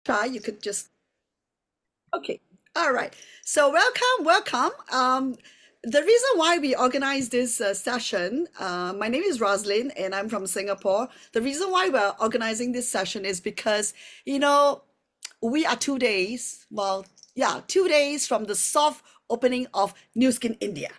try. You could just, okay. All right. So welcome. The reason why we organized this session, my name is Rosalind and I'm from Singapore. The reason why we're organizing this session is because, you know, we are 2 days, well, yeah, 2 days from the soft opening of New Skin India.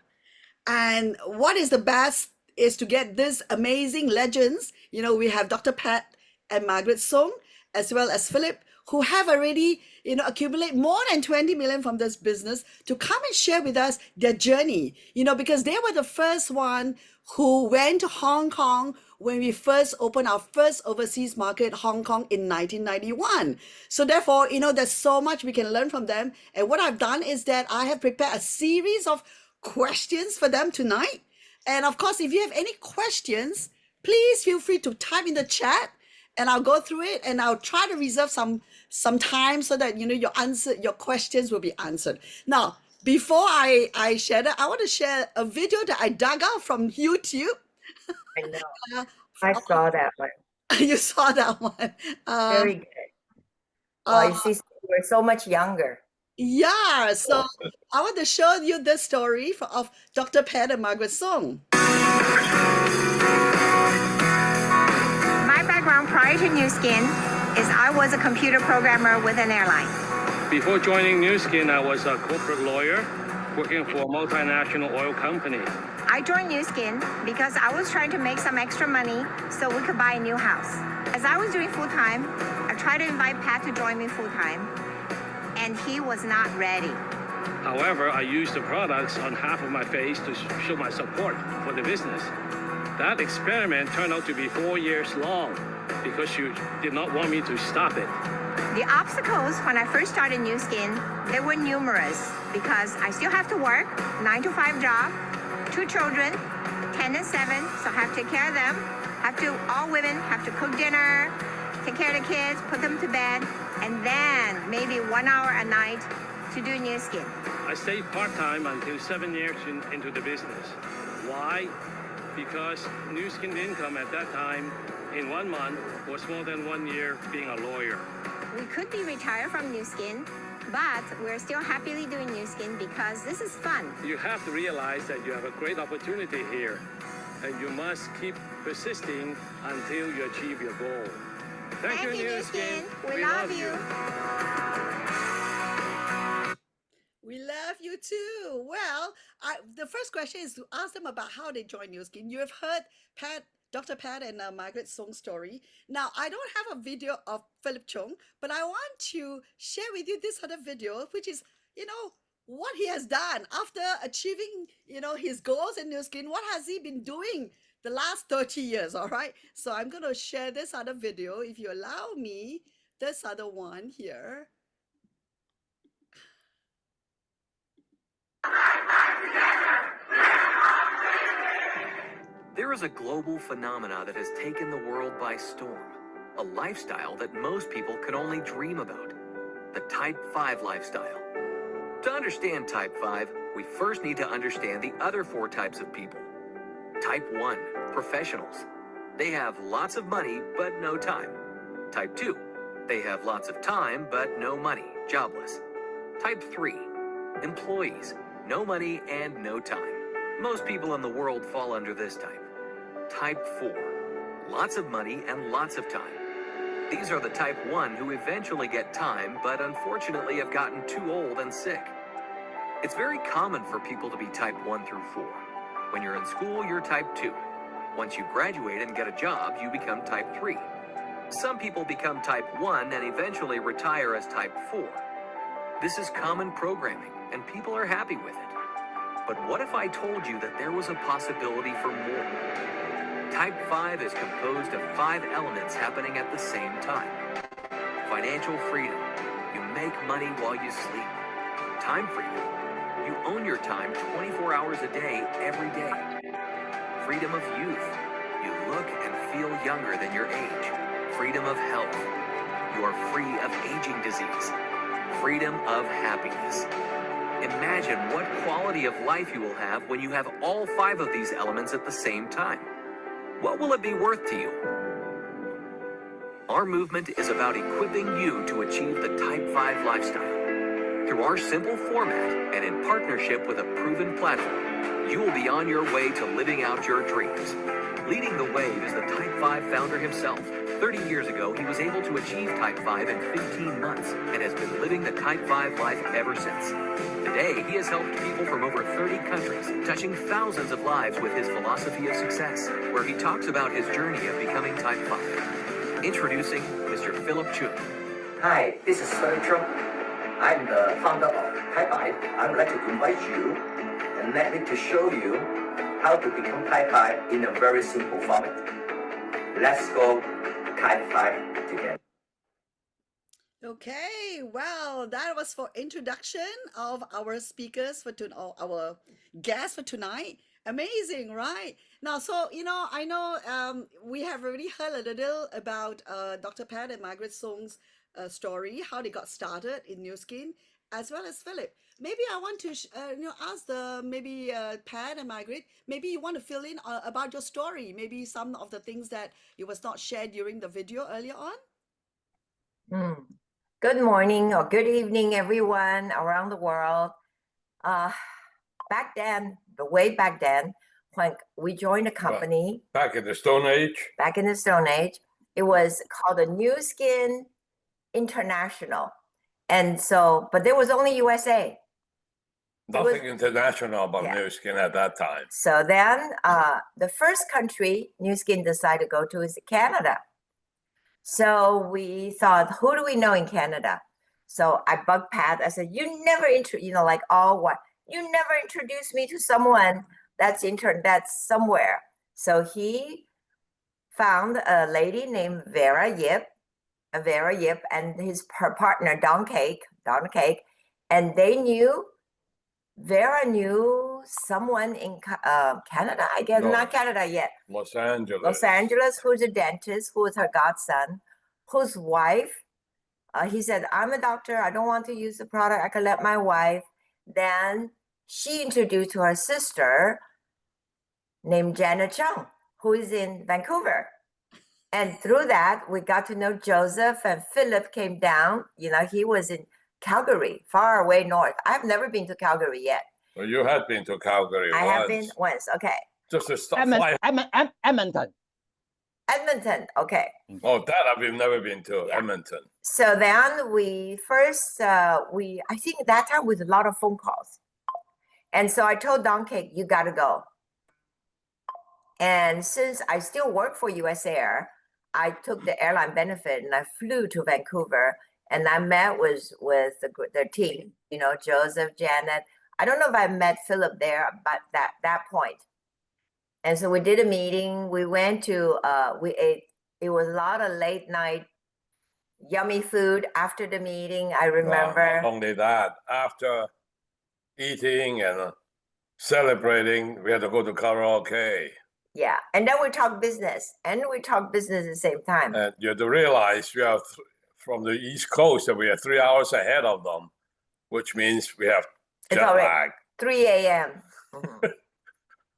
And what is the best is to get these amazing legends. You know, we have Dr. Pat and Margaret Sung, as well as Philip, who have already, accumulate more than 20 million from this business to come and share with us their journey, because they were the first one who went to Hong Kong when we first opened our first overseas market, Hong Kong, in 1991. So therefore, there's so much we can learn from them. And what I've done is that I have prepared a series of questions for them tonight. And of course, if you have any questions, please feel free to type in the chat and I'll go through it and I'll try to reserve some time so that your questions will be answered. Now, before I share that, I want to share a video that I dug out from YouTube. I know. I saw that one. You saw that one. Very good. Well, you see, we're so much younger. Yeah, so I want to show you the story of Dr. Pat and Margaret Sung. My background prior to New Skin is I was a computer programmer with an airline. Before joining New Skin, I was a corporate lawyer working for a multinational oil company. I joined New Skin because I was trying to make some extra money so we could buy a new house. As I was doing full-time, I tried to invite Pat to join me full-time, and he was not ready. However, I used the products on half of my face to show my support for the business. That experiment turned out to be 4 years long because you did not want me to stop it. The obstacles when I first started New Skin, they were numerous because I still have to work, 9-to-5 job, 2 children, 10 and 7, so I have to take care of them. All women have to cook dinner, take care of the kids, put them to bed, and then maybe 1 hour a night to do New Skin. I stayed part-time until 7 years into the business. Why? Because New Skin income at that time in 1 month was more than 1 year being a lawyer. We could be retired from New Skin, but we're still happily doing New Skin because this is fun. You have to realize that you have a great opportunity here, and you must keep persisting until you achieve your goal. Thank you, New Skin. We love you. We love you too. Well, the first question is to ask them about how they joined New Skin. You have heard Dr. Pat and Margaret Sung's story. Now, I don't have a video of Philip Cheung, but I want to share with you this other video, which is, what he has done after achieving, his goals in New Skin. What has he been doing the last 30 years, all right? So I'm going to share this other video, if you allow me, this other one here. There is a global phenomena that has taken the world by storm, a lifestyle that most people could only dream about, the Type 5 lifestyle. To understand Type 5, we first need to understand the other 4 types of people. Type 1, professionals. They have lots of money, but no time. Type 2, they have lots of time, but no money, jobless. Type 3, employees, no money and no time. Most people in the world fall under this type. Type 4, lots of money and lots of time. These are the Type 1 who eventually get time, but unfortunately have gotten too old and sick. It's very common for people to be Type 1 through 4. When you're in school, you're Type 2. Once you graduate and get a job, you become Type 3. Some people become Type 1 and eventually retire as Type 4. This is common programming, and people are happy with it. But what if I told you that there was a possibility for more? Type 5 is composed of 5 elements happening at the same time. Financial freedom. You make money while you sleep. Time freedom. You own your time 24 hours a day, every day. Freedom of youth. You look and feel younger than your age. Freedom of health. You are free of aging disease. Freedom of happiness. Imagine what quality of life you will have when you have all 5 of these elements at the same time. What will it be worth to you? Our movement is about equipping you to achieve the Type 5 lifestyle. Through our simple format and in partnership with a proven platform, you will be on your way to living out your dreams. Leading the way is the Type 5 founder himself. 30 years ago, he was able to achieve Type 5 in 15 months and has been living the Type 5 life ever since. Today, he has helped people from over 30 countries, touching thousands of lives with his philosophy of success, where he talks about his journey of becoming Type 5. Introducing Mr. Philip Cheung. Hi, this is Philip Cheung. I'm the founder of Type 5. I would like to invite you and let me to show you how to become Type 5 in a very simple format. Let's go Type 5 together. Okay, well, that was for introduction of our speakers for our guests for tonight. Amazing, right? Now, so I know we have already heard a little about Dr. Pat and Margaret Sung's story, how they got started in Nu Skin, as well as Philip. Maybe I want to ask Pat and Margaret. Maybe you want to fill in about your story. Maybe some of the things that it was not shared during the video earlier on. Good morning or good evening, everyone around the world. Back then, way back then, when we joined a company. Back in the Stone Age? Back in the Stone Age. It was called the Nu Skin International. And so, but there was only USA. Nothing international about Nu Skin at that time. So then the first country Nu Skin decided to go to is Canada. So we thought, who do we know in Canada? So I bugged Pat. I said, you never you never introduced me to someone that's somewhere. So he found a lady named Vera Yip, and her partner Don Cake, and Vera knew someone in Canada, I guess, No. not Canada yet. Los Angeles. Los Angeles, who's a dentist, who was her godson, whose wife, he said, I'm a doctor, I don't want to use the product, I can let my wife. Then she introduced to her sister named Janet Chung, who is in Vancouver. And through that, we got to know Joseph, and Philip came down. He was in Calgary, far away north. I've never been to Calgary yet. Well, you had been to Calgary once. I have been once, okay. Just a stop. Edmonton. Edmonton, okay. Oh, that I've never been to, Edmonton. So then we first, I think that time was a lot of phone calls. And so I told Don Cake, you got to go. And since I still work for US Air, I took the airline benefit and I flew to Vancouver and I met with their team, Joseph, Janet. I don't know if I met Philip there, but that point. And so we did a meeting. We went to, we ate, it was a lot of late night yummy food after the meeting, I remember. Not only that, after eating and celebrating, we had to go to karaoke. Yeah, and then we talk business, and we talk business at the same time. And you have to realize we are from the East Coast, and we are 3 hours ahead of them, which means we have jet lag. 3 a.m.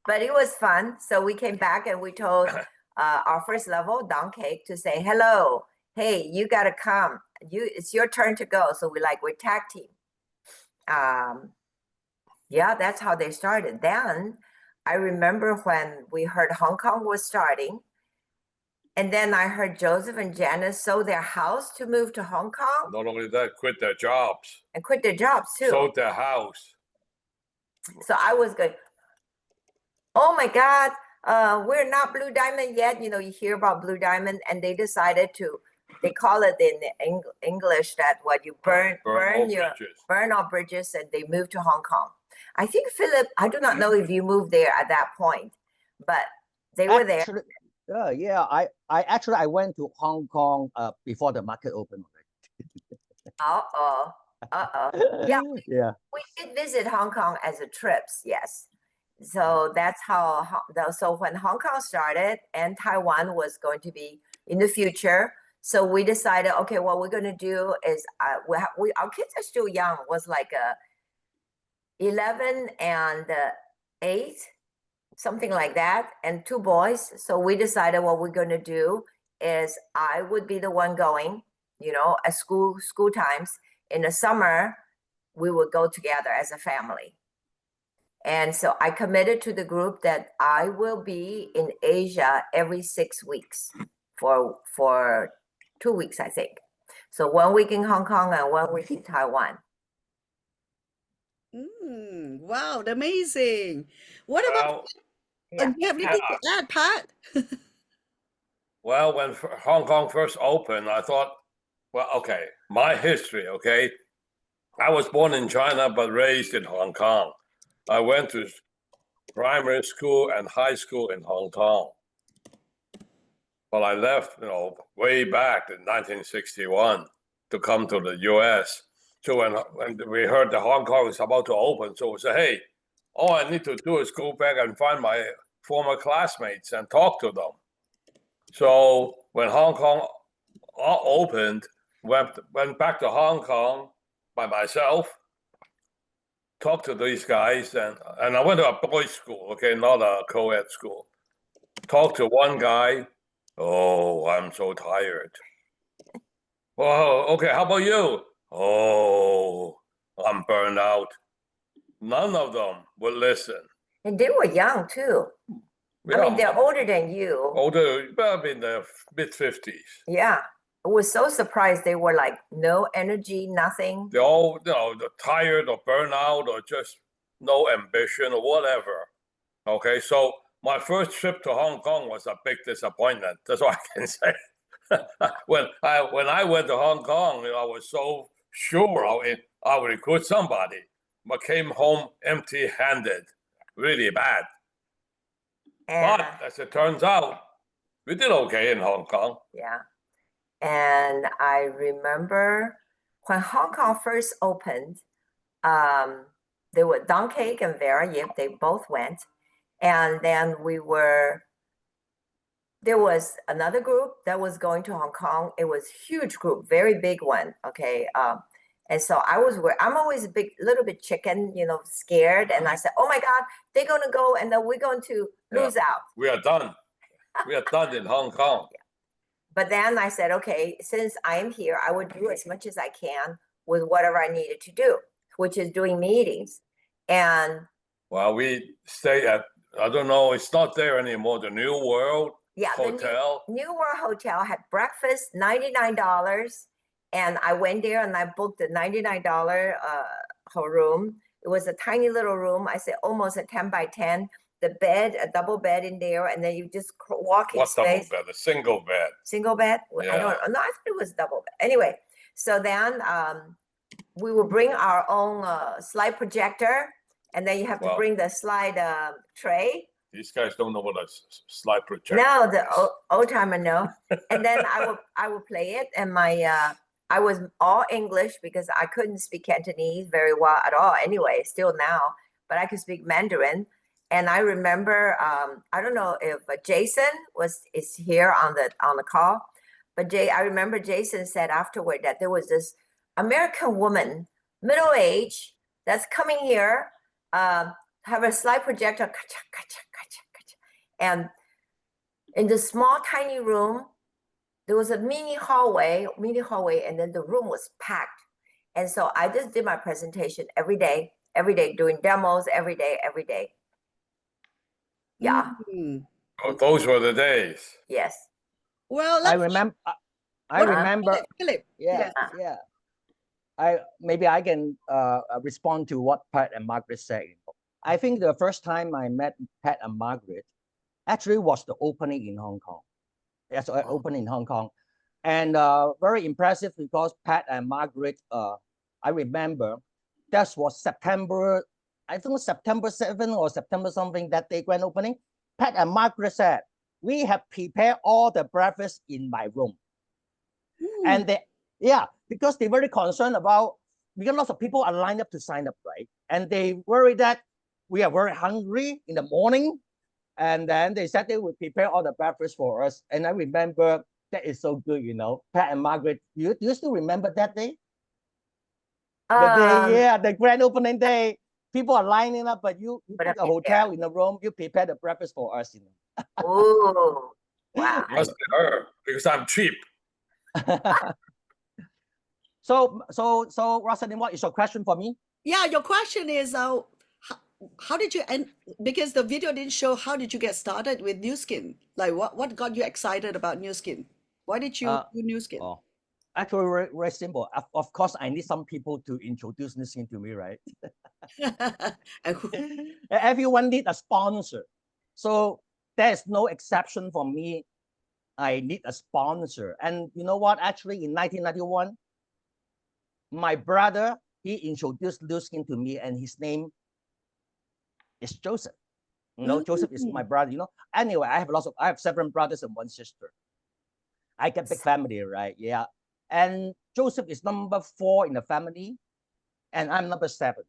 But it was fun. So we came back and we told our first level, Don Cake, to say, hello, hey, you got to come. It's your turn to go. So we're tag team. Yeah, that's how they started. Then I remember when we heard Hong Kong was starting. And then I heard Joseph and Janice sold their house to move to Hong Kong. Not only that, quit their jobs. And quit their jobs too. Sold their house. So I was going, oh my God, we're not Blue Diamond yet. You hear about Blue Diamond, and they decided they call it in English that you burn all bridges, and they moved to Hong Kong. I think Philip, I do not know if you moved there at that point, but they were there. Yeah, I went to Hong Kong before the market opened. Yeah, yeah. We did visit Hong Kong as a trips, yes. So that's how. So when Hong Kong started and Taiwan was going to be in the future, so we decided, okay, what we're going to do is our kids are still young. Was like 11 and 8, something like that, and 2 boys. So we decided what we're going to do is I would be the one going, you know, at school times. In the summer, we would go together as a family. And so I committed to the group that I will be in Asia every 6 weeks for 2 weeks, I think. So 1 week in Hong Kong and 1 week in Taiwan. Wow, amazing. What about, Yeah. do you have anything to add, Pat? Well, when Hong Kong first opened, I thought, well, okay, my history, okay. I was born in China, but raised in Hong Kong. I went to primary school and high school in Hong Kong. But I left, you know, way back in 1961 to come to the US. So when we heard that Hong Kong is about to open, so we said, hey, all I need to do is go back and find my former classmates and talk to them. So when Hong Kong opened, went back to Hong Kong by myself, talked to these guys, and I went to a boys' school, okay, not a co-ed school. Talked to one guy. Oh, I'm so tired. Well, okay, how about you? Oh, I'm burned out. None of them would listen. And they were young too. Yeah, I mean, they're older than you. older, well, in the mid-50s. Yeah. I was so surprised they were like no energy, nothing. They're all, you know, they're tired or burnt out or just no ambition or whatever. Okay, so my first trip to Hong Kong was a big disappointment. That's all I can say. when I went to Hong Kong, you know, I was so sure I would recruit somebody, but came home empty-handed, really bad. And But as it turns out, we did okay in Hong Kong. yeah. And I remember when Hong Kong first opened, there were Don Cake and Vera Yip, they both went. And then there was another group that was going to Hong Kong. It was a huge group, very big one. Okay. And so I'm always a little bit chicken, you know, scared. And I said, oh my God, they're going to go and then we're going to lose out. We are done. We are done in Hong Kong. Yeah. But then I said, okay, since I am here, I would do as much as I can with whatever I needed to do, which is doing meetings. And well, we stay at, I don't know, it's not there anymore, the New World Hotel. The New World Hotel had breakfast, $99. And I went there and I booked a $99 room. It was a tiny little room. I said almost a 10 by 10. The bed, a double bed in there, and then you just walk in What space. double bed? A single bed. Single bed? Yeah. I don't know. No, I thought it was double bed. Anyway, so then we will bring our own slide projector, and then you have to bring the slide tray. These guys don't know what a slide projector No, the old timer know. And then I will play it, and I was all English because I couldn't speak Cantonese very well at all. Anyway, still now, but I could speak Mandarin. And I remember, I don't know if Jason is here on the call, but I remember Jason said afterward that there was this American woman, middle age, that's coming here, have a slide projector, and in the small tiny room, there was a mini hallway, and then the room was packed. And so I just did my presentation every day, doing demos every day. Yeah. Oh, those were the days. Yes. Well, I remember. I remember. Philip. Yeah. Maybe I can respond to what Pat and Margaret said. I think the first time I met Pat and Margaret actually was the opening in Hong Kong. Yes, opening in Hong Kong, and very impressive because Pat and Margaret. I remember that was September. I think it was September 7th or September something that day grand opening. Pat and Margaret said, we have prepared all the breakfast in my room. And because they're very concerned about, because lots of people are lined up to sign up, right? And they worry that we are very hungry in the morning. And then they said they would prepare all the breakfast for us. And I remember that is so good, you know. Pat and Margaret, do you still remember that day? The grand opening day. People are lining up, but you put a hotel in the room, you prepare the breakfast for us, you know. Oh, Wow. Must be her because I'm cheap. So Rosalind, what is your question for me? Yeah, your question is how did you end? Because the video didn't show how did you get started with New Skin? Like what got you excited about New Skin? Why did you do New Skin? Oh, actually, very simple. Of course, I need some people to introduce New Skin to me, right? And who- Everyone need a sponsor. So there's no exception for me. I need a sponsor. And you know what? Actually, in 1991, my brother, he introduced New Skin to me, and his name is Joseph. You know, Joseph is my brother, you know. Anyway, I have 7 brothers and 1 sister. I get big family, right? Yeah. And Joseph is number 4 in the family, and I'm number 7.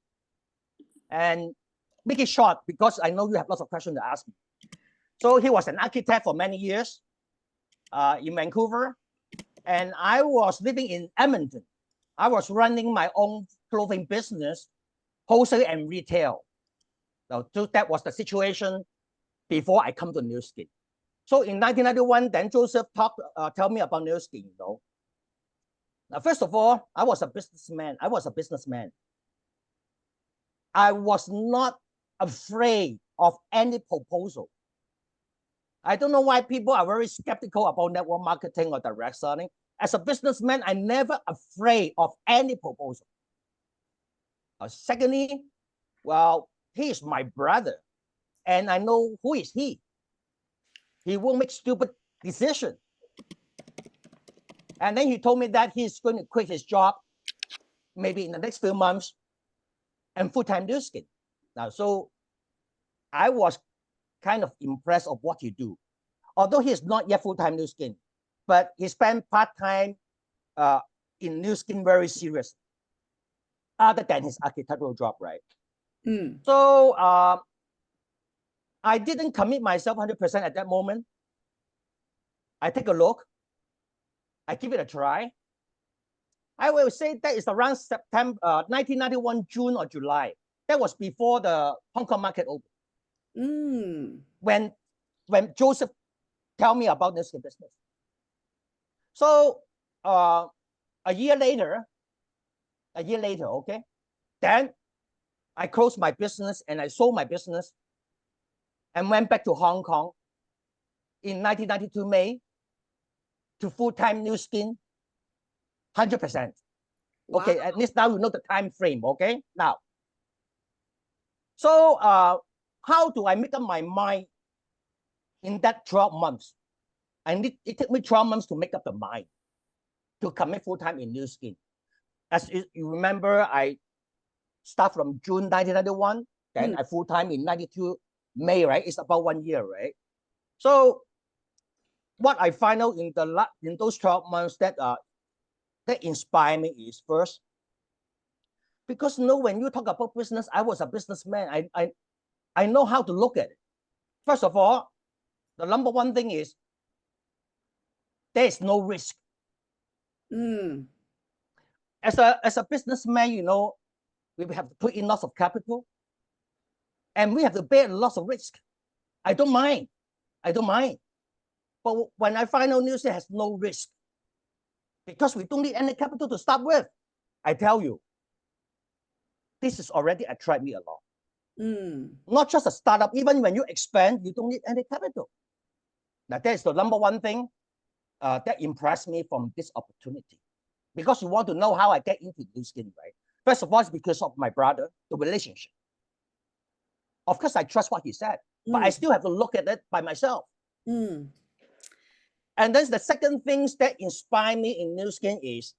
And make it short because I know you have lots of questions to ask me. So he was an architect for many years in Vancouver, and I was living in Edmonton. I was running my own clothing business, wholesale and retail. So that was the situation before I come to New Skin. So in 1991, then Joseph tell me about New Skin, you know. Now, first of all, I was a businessman. I was not afraid of any proposal. I don't know why people are very skeptical about network marketing or direct selling. As a businessman, I'm never afraid of any proposal. Secondly, well, he is my brother, and I know who is he. He won't make stupid decisions. And then he told me that he's going to quit his job maybe in the next few months and full-time New Skin. Now, so I was kind of impressed of what he do. Although he is not yet full-time New Skin, but he spent part-time in New Skin very serious, other than his architectural job, right? So I didn't commit myself 100% at that moment. I take a look. I give it a try. I will say that is around September 1991, June or July. That was before the Hong Kong market opened. When Joseph tell me about New Skin business. So a year later, okay, then I closed my business and I sold my business and went back to Hong Kong in 1992 May to full-time New Skin, 100%. Wow. Okay, at least now you know the time frame, okay? Now, so how do I make up my mind in that 12 months? It took me 12 months to make up the mind to commit full-time in New Skin. As you remember, I start from June 1991, then I full-time in 92 May, right? It's about 1 year, right? So what I find out in those 12 months that inspire me is first, because you know, when you talk about business, I was a businessman. I know how to look at it. First of all, the number one thing is there is no risk. As a businessman, you know, we have to put in lots of capital and we have to bear lots of risk. I don't mind. But when I find out New Skin has no risk, because we don't need any capital to start with, I tell you, this is already attract me a lot. Not just a startup, even when you expand, you don't need any capital. Now, that is the number one thing that impressed me from this opportunity. Because you want to know how I get into New Skin, right? First of all, it's because of my brother, the relationship. Of course, I trust what he said, but I still have to look at it by myself. And then the second things that inspire me in New Skin is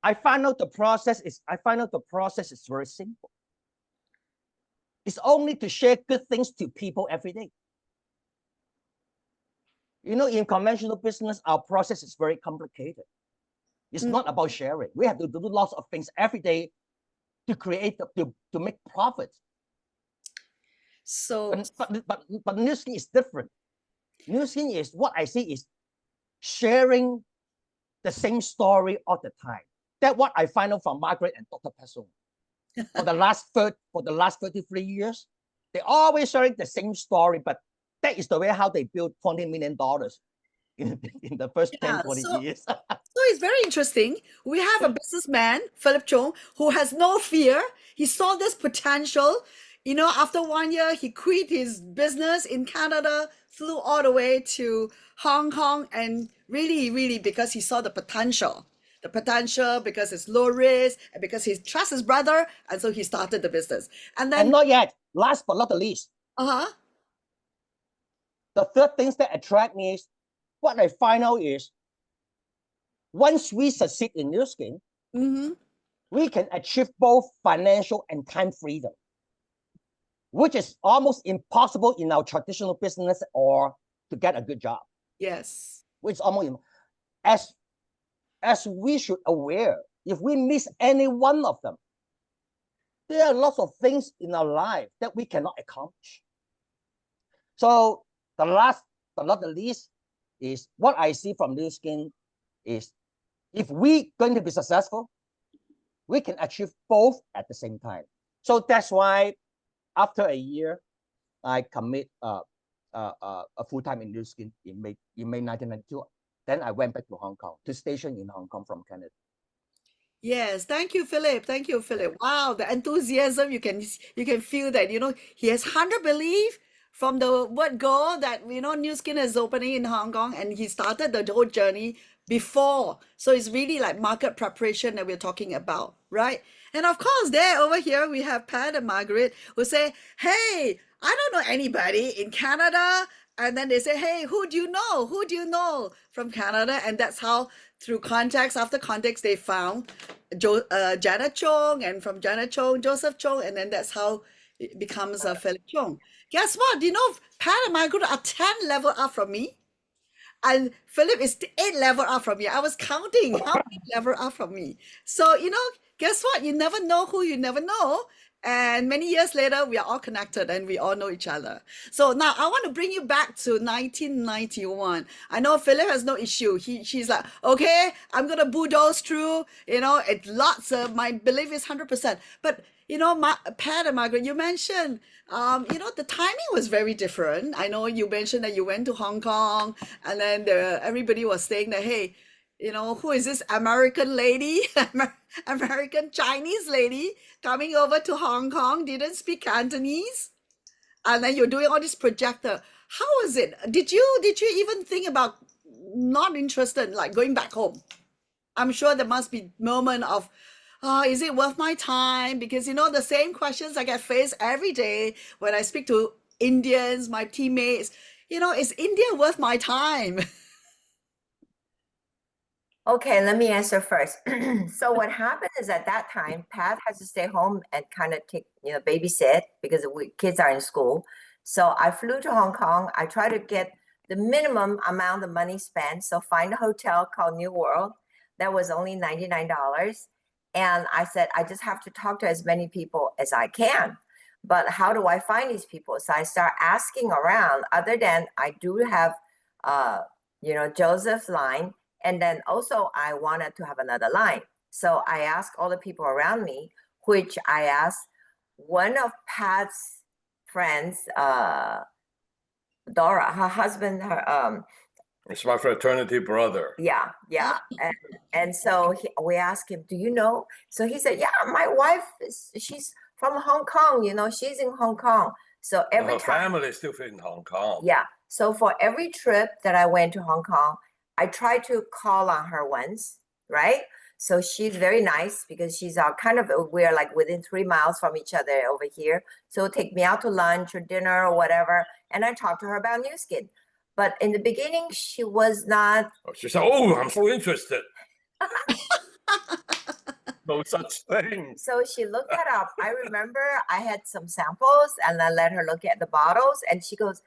I find out the process is very simple. It's only to share good things to people every day. You know, in conventional business, our process is very complicated. It's not about sharing. We have to do lots of things every day to create, to make profits. So, but New Skin is different. New Skin is, what I see is sharing the same story all the time. That's what I find out from Margaret and Dr. Sung. For the last 33 years, they always sharing the same story, but that is the way how they built $20 million in the first 10, 20 years. So it's very interesting. We have a businessman, Philip Cheung, who has no fear. He saw this potential. You know, after 1 year, he quit his business in Canada, flew all the way to Hong Kong, and really, because he saw the potential. The potential because it's low risk and because he trusts his brother, and so he started the business. And then, And not yet. Last but not the least, uh-huh. the third things that attract me is what I find out is once we succeed in Nu Skin, we can achieve both financial and time freedom, which is almost impossible in our traditional business or to get a good job. Yes. Which almost as we should aware, if we miss any one of them, there are lots of things in our life that we cannot accomplish. So the last but not the least is what I see from Nu Skin is if we going to be successful, we can achieve both at the same time. So that's why after a year, I commit a full-time in Nu Skin in May 1992. Then I went back to Hong Kong to station in Hong Kong from Canada. Yes, thank you, Philip. Thank you, Philip. Wow, the enthusiasm you can feel that, you know, he has 100 belief from the word go that, you know, Nu Skin is opening in Hong Kong, and he started the whole journey before. So it's really like market preparation that we're talking about, right? And of course, there over here we have Pat and Margaret who say, hey, I don't know anybody in Canada. And then they say, hey, who do you know? Who do you know from Canada? And that's how, through context after context, they found Janet Cheung, and from Janet Cheung, Joseph Cheung, and then that's how it becomes Philip Cheung. Guess what? You know, Pat and Margaret are 10 level up from me. And Philip is 8 level up from me. I was counting how many level up from me. So, you know, guess what? You never know who you never know. And many years later, we are all connected and we all know each other. So now I want to bring you back to 1991. I know Philip has no issue. She's like, okay, I'm going to bulldoze through, you know, it lots of, my belief is 100%. But, you know, Pat and Margaret, you mentioned, you know, the timing was very different. I know you mentioned that you went to Hong Kong, and then everybody was saying that, hey, you know, who is this American lady, American Chinese lady coming over to Hong Kong, didn't speak Cantonese, and then you're doing all this projector. How was it? Did you even think about not interested, like going back home? I'm sure there must be moment of, oh, is it worth my time? Because, you know, the same questions I get faced every day when I speak to Indians, my teammates, you know, is India worth my time? Okay, let me answer first. So what happened is at that time, Pat has to stay home and kind of take, you know, babysit because kids are in school. So I flew to Hong Kong. I tried to get the minimum amount of money spent. So find a hotel called New World. That was only $99. And I said, I just have to talk to as many people as I can. But how do I find these people? So I start asking around, other than I do have, you know, Joseph's line. And then also I wanted to have another line. So I asked all the people around me, which I asked one of Pat's friends, Dora, her husband, it's my fraternity brother. Yeah. And so we asked him, do you know? So he said, yeah, my wife, she's from Hong Kong, you know, she's in Hong Kong. So every her time, family is still in Hong Kong. Yeah. So for every trip that I went to Hong Kong, I tried to call on her once, right? So she's very nice because she's kind of, we're like within 3 miles from each other over here. So take me out to lunch or dinner or whatever. And I talked to her about Nu Skin. But in the beginning, she was not. She said, oh, I'm so interested. No such thing. So she looked that up. I remember I had some samples and I let her look at the bottles and she goes,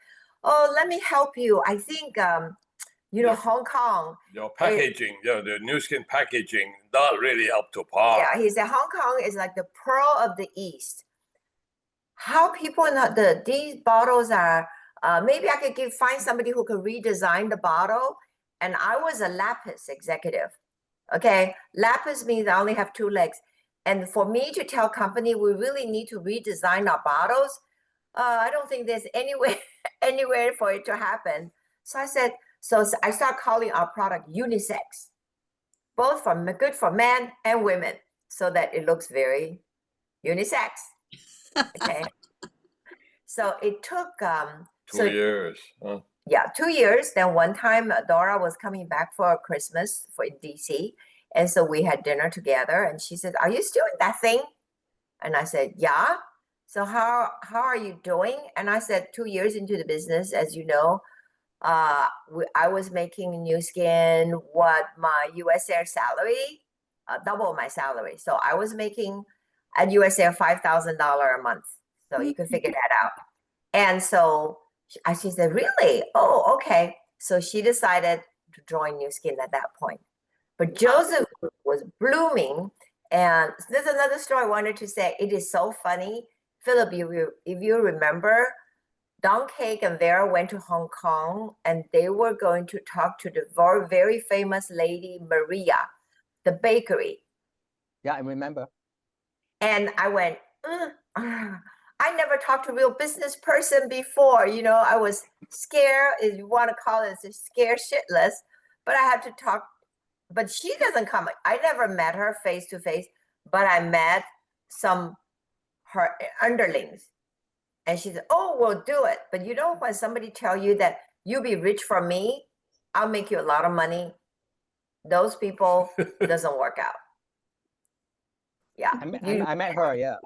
oh, let me help you. I think, you know, Hong Kong. Your packaging, the Nu Skin packaging, not really up to par. Yeah, he said Hong Kong is like the pearl of the East. How people in these bottles are, maybe I could find somebody who could redesign the bottle. And I was a lapis executive. Okay, lapis means I only have 2 legs. And for me to tell company we really need to redesign our bottles, I don't think there's anywhere for it to happen. So I said, so I start calling our product unisex, both good for men and women, so that it looks very unisex. Okay. So it took 2 years. Huh? yeah, 2 years. Then one time Dora was coming back for Christmas in DC. And so we had dinner together and she said, "Are you still in that thing?" And I said, "Yeah." So how are you doing? And I said, 2 years into the business, as you know, I was making New Skin what my US Air salary, double my salary. So I was making at US Air $5,000 a month. So you can figure that out. And so she said, "Really? Oh, okay." So she decided to join New Skin at that point. But Joseph was blooming. And there's another story I wanted to say. It is so funny. Philip, if you remember, Don Cake and Vera went to Hong Kong and they were going to talk to the very famous lady, Maria, the bakery. Yeah, I remember. And I went, I never talked to a real business person before. You know, I was scared, if you want to call it, scared shitless, but I had to talk. But she doesn't come. I never met her face to face, but I met her underlings. And she said, "Oh, we'll do it." But you know, when somebody tell you that you'll be rich for me, I'll make you a lot of money, those people doesn't work out. Yeah. I met her, yeah.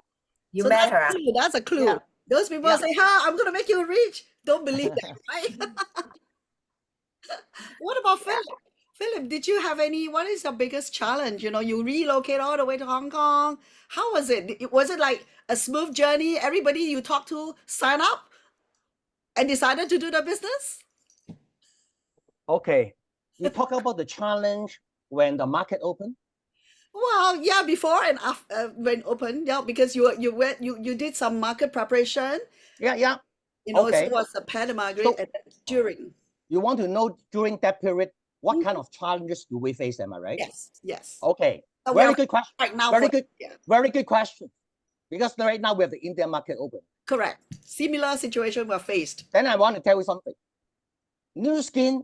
You So met her. that's a clue. That's a clue. Yeah. Those people Yeah. say, I'm going to make you rich. Don't believe that, right? What about Philip? Philip, did you have what is your biggest challenge? You know, you relocate all the way to Hong Kong. How was it? Was it like a smooth journey? Everybody you talked to sign up and decided to do the business? Okay. You talk about the challenge when the market opened? Well, yeah, before and after when open, yeah, because you did some market preparation. Yeah, yeah. You know, Okay. so was Patrick Marguerite and during. You want to know during that period, what kind of challenges do we face? Am I right? Yes, yes. Okay. So Very good question. right now. Very good. Yeah. Very good question. Because right now we have the Indian market open. Correct. Similar situation we're faced. Then I want to tell you something. New Skin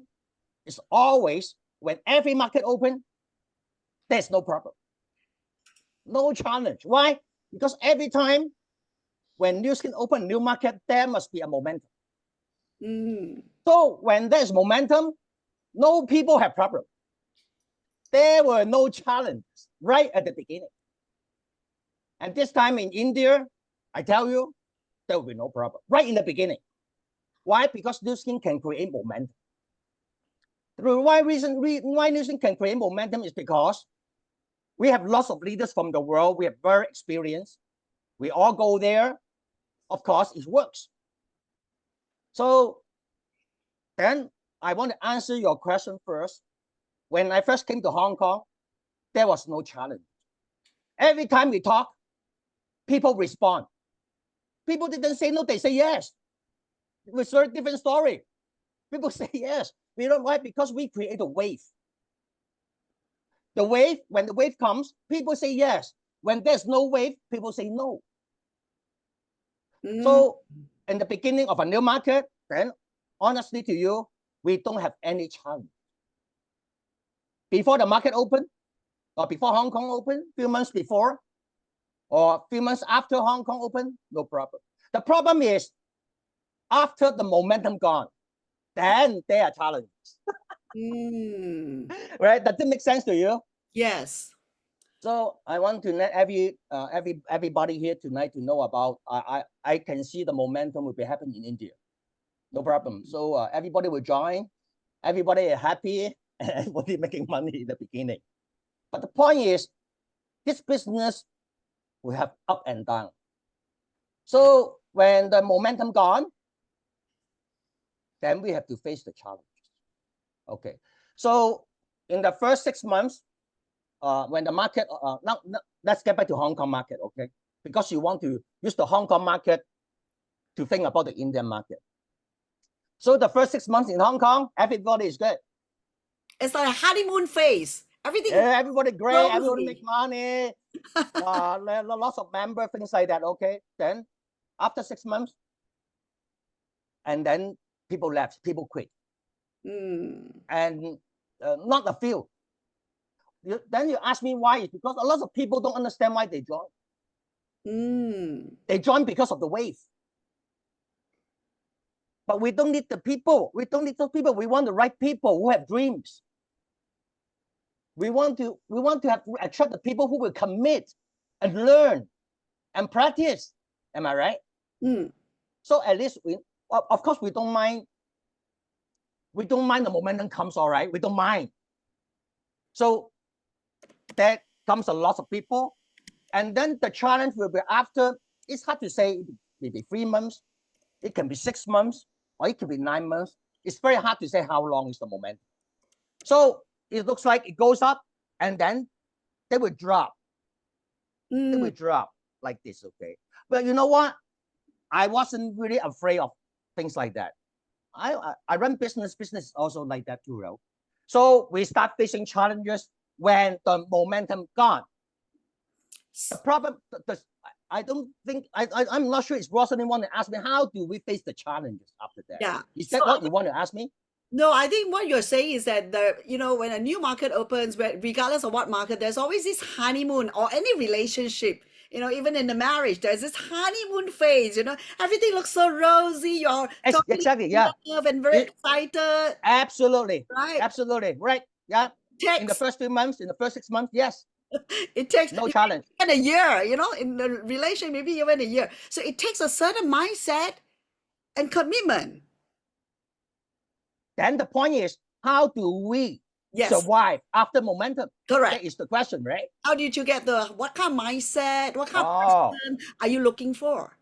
is always, when every market open, there's no problem. No challenge. Why? Because every time when New Skin open new market, there must be a momentum. So when there's momentum, no people have problem. There were no challenges right at the beginning. And this time in India, I tell you, there will be no problem right in the beginning. Why? Because New Skin can create momentum. The why New Skin can create momentum is because we have lots of leaders from the world. We have very experienced. We all go there. Of course, it works. So then I want to answer your question first. When I first came to Hong Kong, there was no challenge. Every time we talk, people respond. People didn't say no, they say yes. It was a very different story. People say yes. We don't why? Because we create a wave. The wave, when the wave comes, people say yes. When there's no wave, people say no. So in the beginning of a new market, then honestly to you, we don't have any challenge. Before the market opened, or before Hong Kong opened, few months before, or few months after Hong Kong opened, no problem. The problem is after the momentum gone, then there are challenges. Right? Does it make sense to you? Yes. So I want to let everybody here tonight to know about. I can see the momentum will be happening in India. No problem. So everybody will join. Everybody is happy. And everybody making money in the beginning. But the point is, this business will have up and down. So when the momentum gone, then we have to face the challenges. Okay. So in the first 6 months, when the market, now let's get back to Hong Kong market, okay? Because you want to use the Hong Kong market to think about the Indian market. So the first 6 months in Hong Kong, everybody is good. It's like a honeymoon phase. Everything. Yeah, everybody great. Rosy. Everybody make money. Lots of members, things like that. Okay. Then after 6 months, and then people left, people quit, and not a few. Then you ask me why? It's because a lot of people don't understand why they join. They join because of the wave. But we don't need the people. We don't need those people. We want the right people who have dreams. We want to attract the people who will commit and learn and practice. Am I right? So at least of course we don't mind. We don't mind the momentum comes, all right. We don't mind. So there comes a lot of people, and then the challenge will be after. It's hard to say. Maybe 3 months. It can be 6 months, or it can be 9 months. It's very hard to say how long is the momentum. So it looks like it goes up, and then they will drop. They will drop like this, okay? But you know what? I wasn't really afraid of things like that. I run business also like that too, right? So we start facing challenges when the momentum gone. The problem, I don't think, I'm not sure it's Rosalind want to ask me, how do we face the challenges after that? Yeah. Is that what you want to ask me? No, I think what you're saying is that when a new market opens, regardless of what market, there's always this honeymoon, or any relationship. Even in the marriage, there's this honeymoon phase. Everything looks so rosy. You're exactly, yeah, and very excited. Absolutely, right? Absolutely, right? Yeah. In the first 3 months, in the first 6 months, yes. It takes no challenge. And a year, in the relation, maybe even a year. So it takes a certain mindset and commitment. Then the point is, how do we survive after momentum? Correct. That is the question, right? How did you get what kind of mindset, what kind of person are you looking for?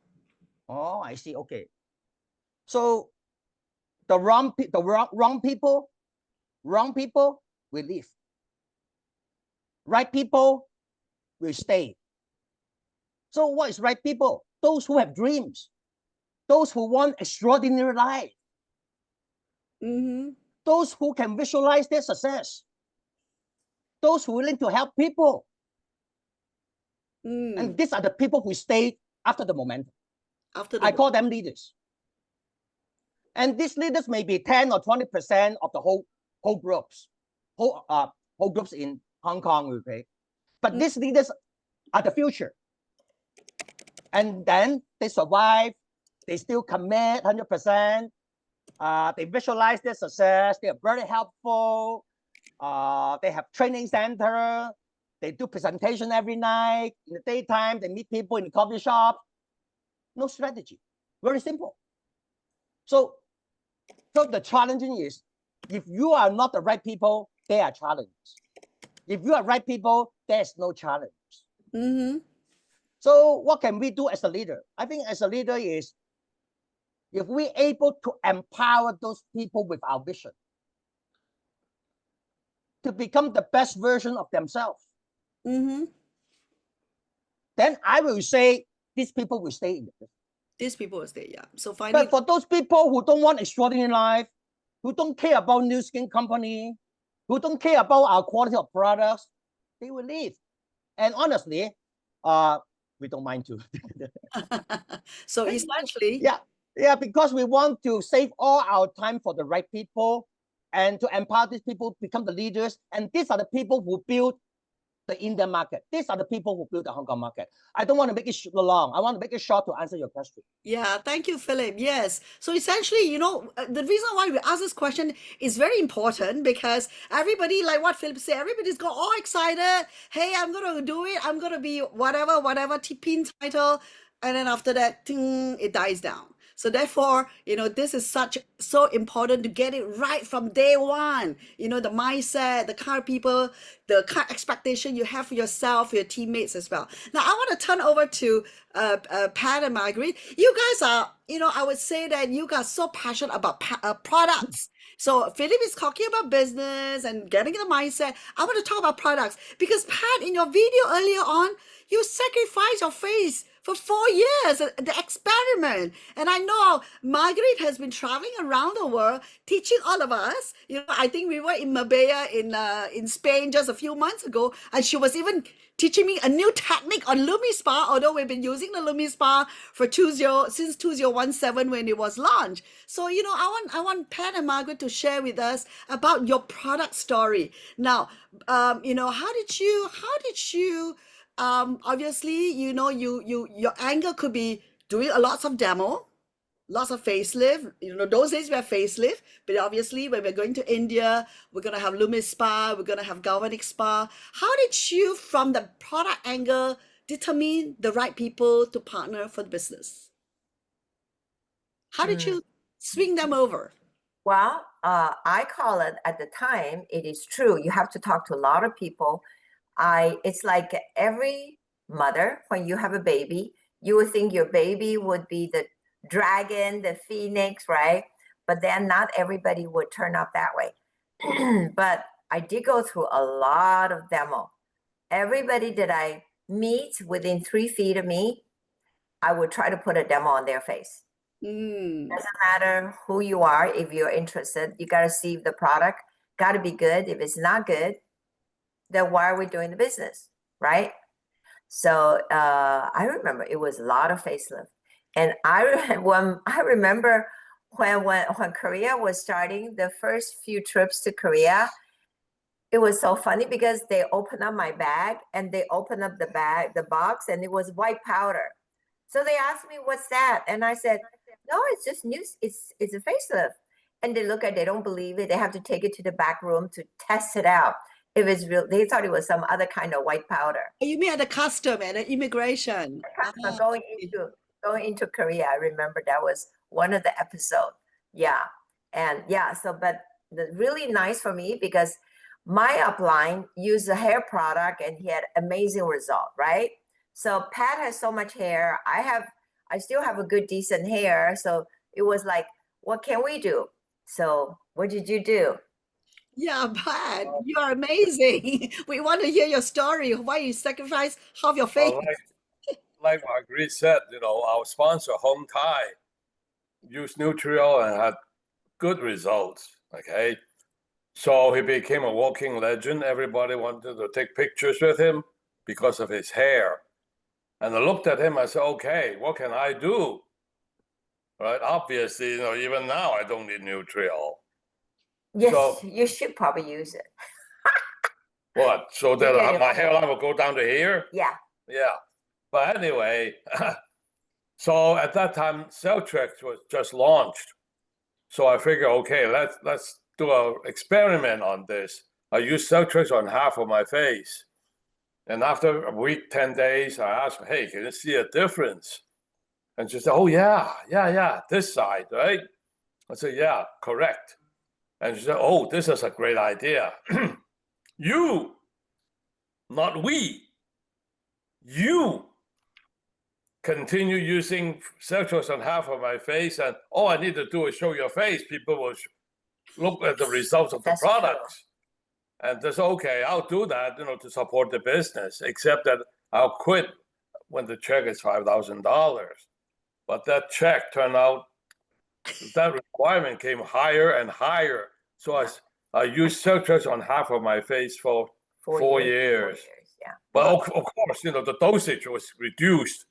Oh, I see. Okay. So the wrong people will leave. Right people will stay. So what is right people? Those who have dreams, those who want extraordinary life, those who can visualize their success, those who are willing to help people. And these are the people who stay after the momentum. I call them leaders. And these leaders may be 10 or 20% of the whole groups, whole groups in Hong Kong, okay? But these leaders are the future. And then they survive, they still commit 100%, they visualize their success, they are very helpful, they have training center, they do presentation every night, in the daytime, they meet people in the coffee shop. No strategy, very simple. So the challenging is, if you are not the right people, there are challenges. If you are right people, there's no challenge. So what can we do as a leader? I think as a leader is, if we're able to empower those people with our vision to become the best version of themselves, then I will say these people will stay in the business. These people will stay, yeah. So But for those people who don't want extraordinary life, who don't care about New Skin Company, who don't care about our quality of products, they will leave. And honestly, we don't mind too. So essentially, yeah, because we want to save all our time for the right people and to empower these people to become the leaders. And these are the people who build the Indian market. These are the people who build the Hong Kong market. I don't want to make it long. I want to make it short to answer your question. Yeah, thank you, Philip. Yes. So essentially, the reason why we ask this question is very important, because everybody, like what Philip said, everybody's got all excited. Hey, I'm going to do it. I'm going to be whatever pin title. And then after that, it dies down. So therefore, this is so important to get it right from day one. The mindset, the kind of people, the kind of expectation you have for yourself, for your teammates as well. Now, I want to turn over to Pat and Marguerite. You guys are, I would say that you guys are so passionate about products. So Philip is talking about business and getting the mindset. I want to talk about products, because Pat, in your video earlier on, you sacrificed your face for 4 years, the experiment. And I know Marguerite has been traveling around the world teaching all of us. I think we were in Marbella in Spain just a few months ago, and she was even teaching me a new technique on LumiSpa, although we've been using the LumiSpa for since 2017 when it was launched. So, you know, I want Pat and Margaret to share with us about your product story. Now, you know, how did you, obviously, you know, your angle could be doing a lots of demo, lots of facelift. You know, those days we have facelift, but obviously when we're going to India, we're gonna have Lumis Spa, we're gonna have Galvanic Spa. How did you, from the product angle, determine the right people to partner for the business? How did you swing them over? Well, I call it at the time, it is true. You have to talk to a lot of people. It's like every mother, when you have a baby, you would think your baby would be the dragon, the phoenix, right? But then not everybody would turn out that way. But I did go through a lot of demo. Everybody that I meet within 3 feet of me, I would try to put a demo on their face. Doesn't matter who you are. If you're interested, you got to see if the product got to be good. If it's not good, then why are we doing the business, right? So I remember it was a lot of facelift, and I remember when Korea was starting, the first few trips to Korea, it was so funny because they opened up my bag and they opened up the box, and it was white powder. So they asked me, "What's that?" And I said, "No, it's just new. It's a facelift." And they look at it, they don't believe it. They have to take it to the back room to test it out. It was real. They thought it was some other kind of white powder. Oh, you mean at the custom and the immigration? Going into Korea, I remember that was one of the episodes. Yeah, and yeah. So, but the really nice for me because my upline used a hair product and he had amazing result, right? So Pat has so much hair. I still have a good, decent hair. So it was like, what can we do? So what did you do? Yeah, Pat, you are amazing. We want to hear your story. Why you sacrifice half your face? Well, like Marguerite said, you know, our sponsor, Home Thai, used Nutriol and had good results. Okay. So he became a walking legend. Everybody wanted to take pictures with him because of his hair. And I looked at him, I said, okay, what can I do? Right? Obviously, you know, even now I don't need Nutriol. Yes, So, you should probably use it. what? So that Okay. my hairline will go down to here? Yeah. Yeah. But anyway, so at that time, Celtrex was just launched. So I figured, okay, let's do an experiment on this. I used Celtrex on half of my face. And after a week, 10 days, I asked her, hey, can you see a difference? And she said, oh, yeah, this side, right? I said, yeah, correct. And she said, oh, this is a great idea. You, not we, you continue using Celtrex on half of my face, and all I need to do is show your face. People will look at the results of the That's products. And that's okay, I'll do that, you know, to support the business, except that I'll quit when the check is $5,000. But that check turned out, that requirement came higher and higher. So I used Celtrex on half of my face for 4 years. Yeah. But of course, you know, the dosage was reduced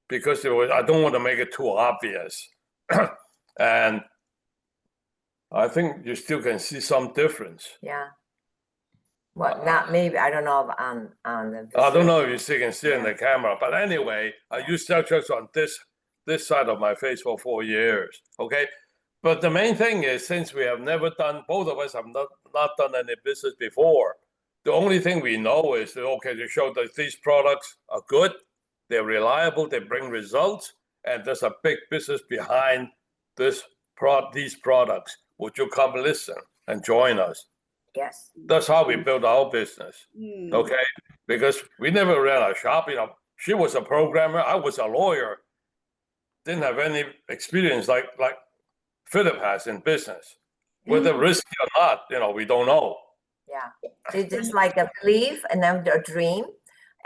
because I don't want to make it too obvious. And I think you still can see some difference. Yeah. Well, not maybe, I don't know on the. I don't know if you still can see in the camera, but anyway, I used Celtrex on this side of my face for 4 years. Okay. But the main thing is, since we have never done, both of us have not done any business before, the only thing we know is that, okay, to show that these products are good, they're reliable, they bring results, and there's a big business behind these products. Would you come listen and join us? Yes. That's how we built our business. Okay, because we never ran a shop. You know, she was a programmer, I was a lawyer. Didn't have any experience like Philip has in business. Whether risky or not, you know, we don't know. Yeah, it's just like a belief and then a dream.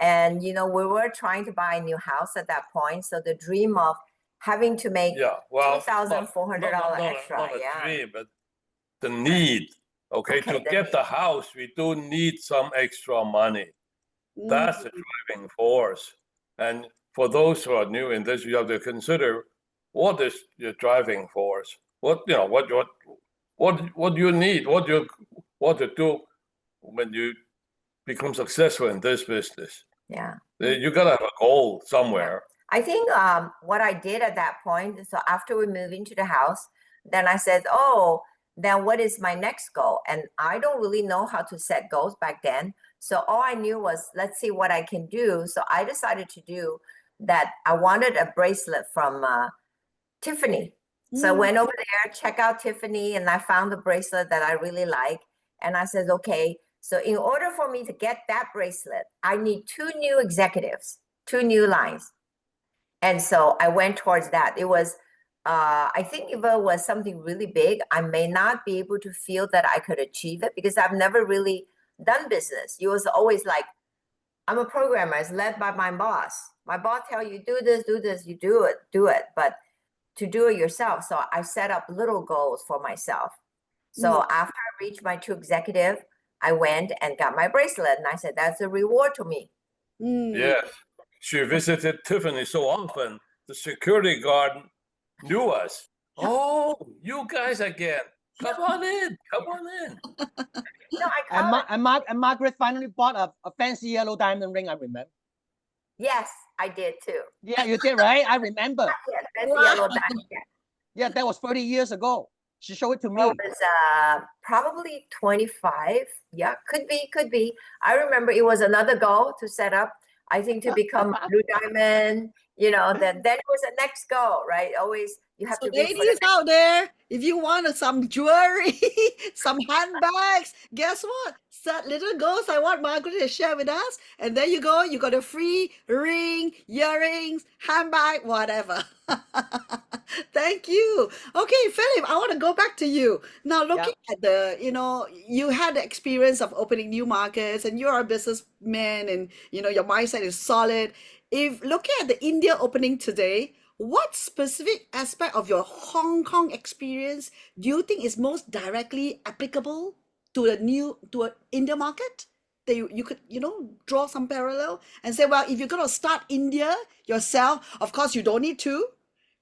And you know, we were trying to buy a new house at that point, so the dream of having to make $2,400 extra. Not a dream, but the need. Okay, to get the house, we do need some extra money. That's the driving force. And for those who are new in this, you have to consider what is your driving force. What do you need? What to do when you become successful in this business? Yeah. You gotta have a goal somewhere. I think what I did at that point, so after we moved into the house, then I said, oh, then what is my next goal? And I don't really know how to set goals back then. So all I knew was, let's see what I can do. So I decided to do that. I wanted a bracelet from Tiffany. So I went over there, check out Tiffany, and I found the bracelet that I really like. And I said, okay, so in order for me to get that bracelet, I need 2 new executives, 2 new lines. And so I went towards that. It was, I think if it was something really big, I may not be able to feel that I could achieve it because I've never really done business. It was always like, I'm a programmer, it's led by my boss. My boss tell you, do this, you do it. But to do it yourself. So I set up little goals for myself. So after I reached my 2 executive, I went and got my bracelet. And I said, that's a reward to me. Yes. She visited Tiffany so often, the security guard knew us. Oh, you guys again. Come on in. Come on in. No, I And Margaret finally bought a fancy yellow diamond ring, I remember. Yes, I did too. Yeah, you did, right? I remember. Yes, fancy yellow diamond. Yeah, that was 30 years ago. She showed it to me. Well, it was probably 25. Yeah, could be. I remember it was another goal to set up. I think to become a blue diamond, then it was the next goal, right? Always you have So to be for the ladies out there, if you want some jewelry, some handbags, guess what? Set little goals I want Margaret to share with us. And there you go. You got a free ring, earrings, handbag, whatever. Thank you. Okay, Philip, I want to go back to you. Now, looking at you had the experience of opening new markets and you're a businessman and, your mindset is solid. If looking at the India opening today, what specific aspect of your Hong Kong experience do you think is most directly applicable to an India market? That you could, draw some parallel and say, well, if you're going to start India yourself, of course, you don't need to.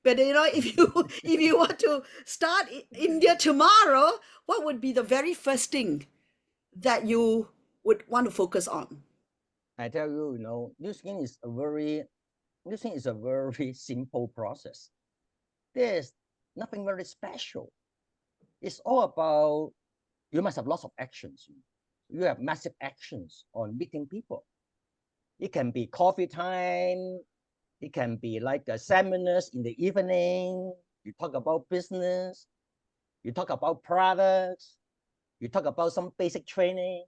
But if you want to start India tomorrow, what would be the very first thing that you would want to focus on? I tell you, New Skin is a very simple process. There's nothing very special. It's all about you must have lots of actions. You have massive actions on meeting people. It can be coffee time. It can be like seminars in the evening. You talk about business. You talk about products. You talk about some basic training.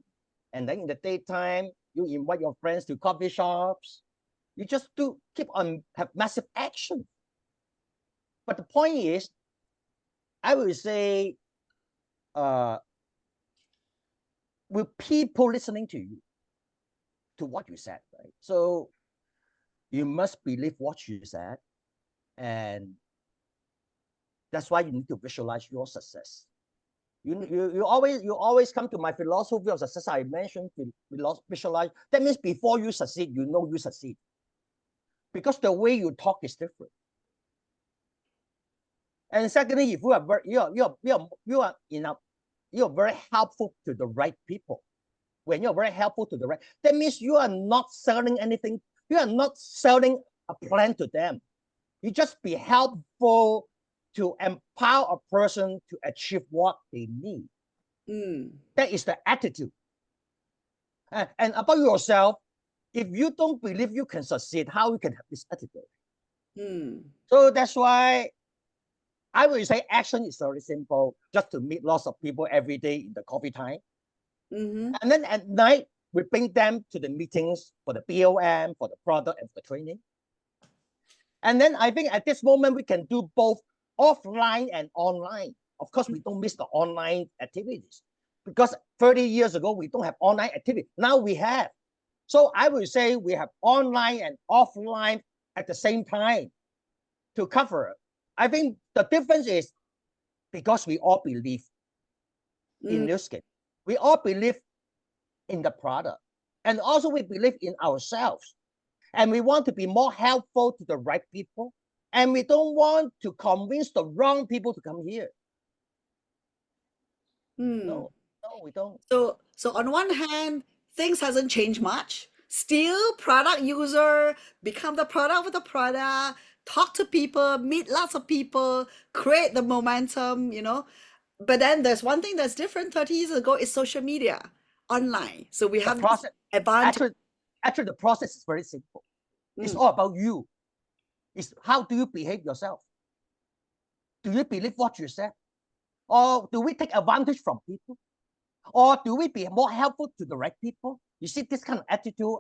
And then in the daytime, you invite your friends to coffee shops. You just have massive action. But the point is, I will say, with people listening to you, to what you said, right? So you must believe what you said, and that's why you need to visualize your success. You always come to my philosophy of success. I mentioned visualize. That means before you succeed, you succeed, because the way you talk is different. And secondly, if you are very helpful to the right people. When you're very helpful to the right, that means you are not selling anything. You are not selling a plan to them. You just be helpful to empower a person to achieve what they need. That is the attitude. And about yourself, if you don't believe you can succeed, how you can have this attitude? So that's why I will say action is very simple, just to meet lots of people every day in the coffee time. And then at night, we bring them to the meetings for the BOM, for the product, and for the training. And then I think at this moment, we can do both offline and online. Of course, we don't miss the online activities, because 30 years ago, we don't have online activity. Now we have. So I will say we have online and offline at the same time to cover it. I think the difference is because we all believe in New Skin. We all believe in the product. And also we believe in ourselves. And we want to be more helpful to the right people. And we don't want to convince the wrong people to come here. No, we don't. So on one hand, things hasn't changed much. Still, product user become the product of the product, talk to people, meet lots of people, create the momentum, But then there's one thing that's different 30 years ago is social media, online. So we have this advantage. Actually, the process is very simple. It's all about you. It's how do you behave yourself? Do you believe what you said? Or do we take advantage from people? Or do we be more helpful to the right people? You see, this kind of attitude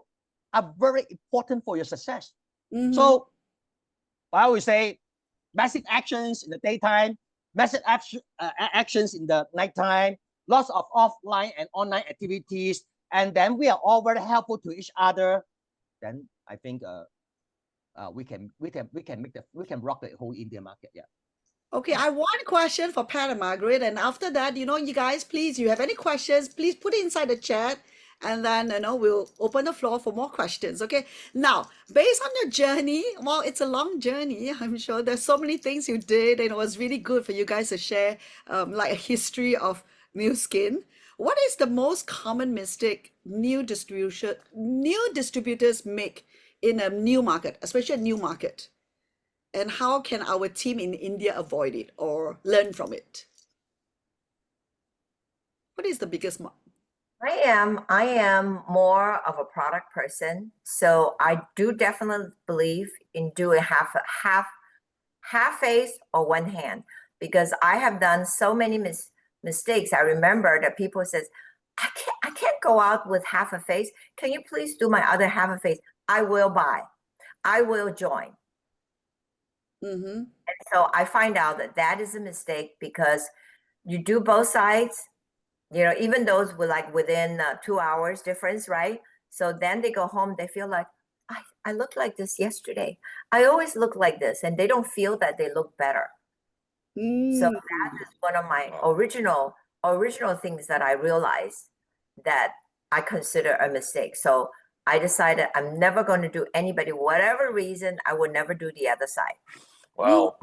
are very important for your success. So I would say massive actions in the daytime, massive actions in the nighttime, lots of offline and online activities, and then we are all very helpful to each other. Then I think we can rock the whole Indian market. Yeah. Okay, I have one question for Pat and Margaret, and after that, you guys, please, you have any questions, please put it inside the chat, and then we'll open the floor for more questions. Okay, now based on your journey, well, it's a long journey. I'm sure there's so many things you did, and it was really good for you guys to share, like a history of Nu Skin. What is the most common mistake new distributors make in a new market, especially a new market? And how can our team in India avoid it or learn from it? What is the biggest? I am more of a product person, so I do definitely believe in doing half face or one hand, because I have done so many mistakes. I remember that people says, I can't go out with half a face. Can you please do my other half a face? I will buy. I will join. And so I find out that is a mistake, because you do both sides, even those were like within 2 hours difference, right? So then they go home, they feel like, I looked like this yesterday. I always look like this, and they don't feel that they look better. So that is one of my original things that I realized that I consider a mistake. So I decided I'm never going to do anybody, whatever reason, I would never do the other side. Well,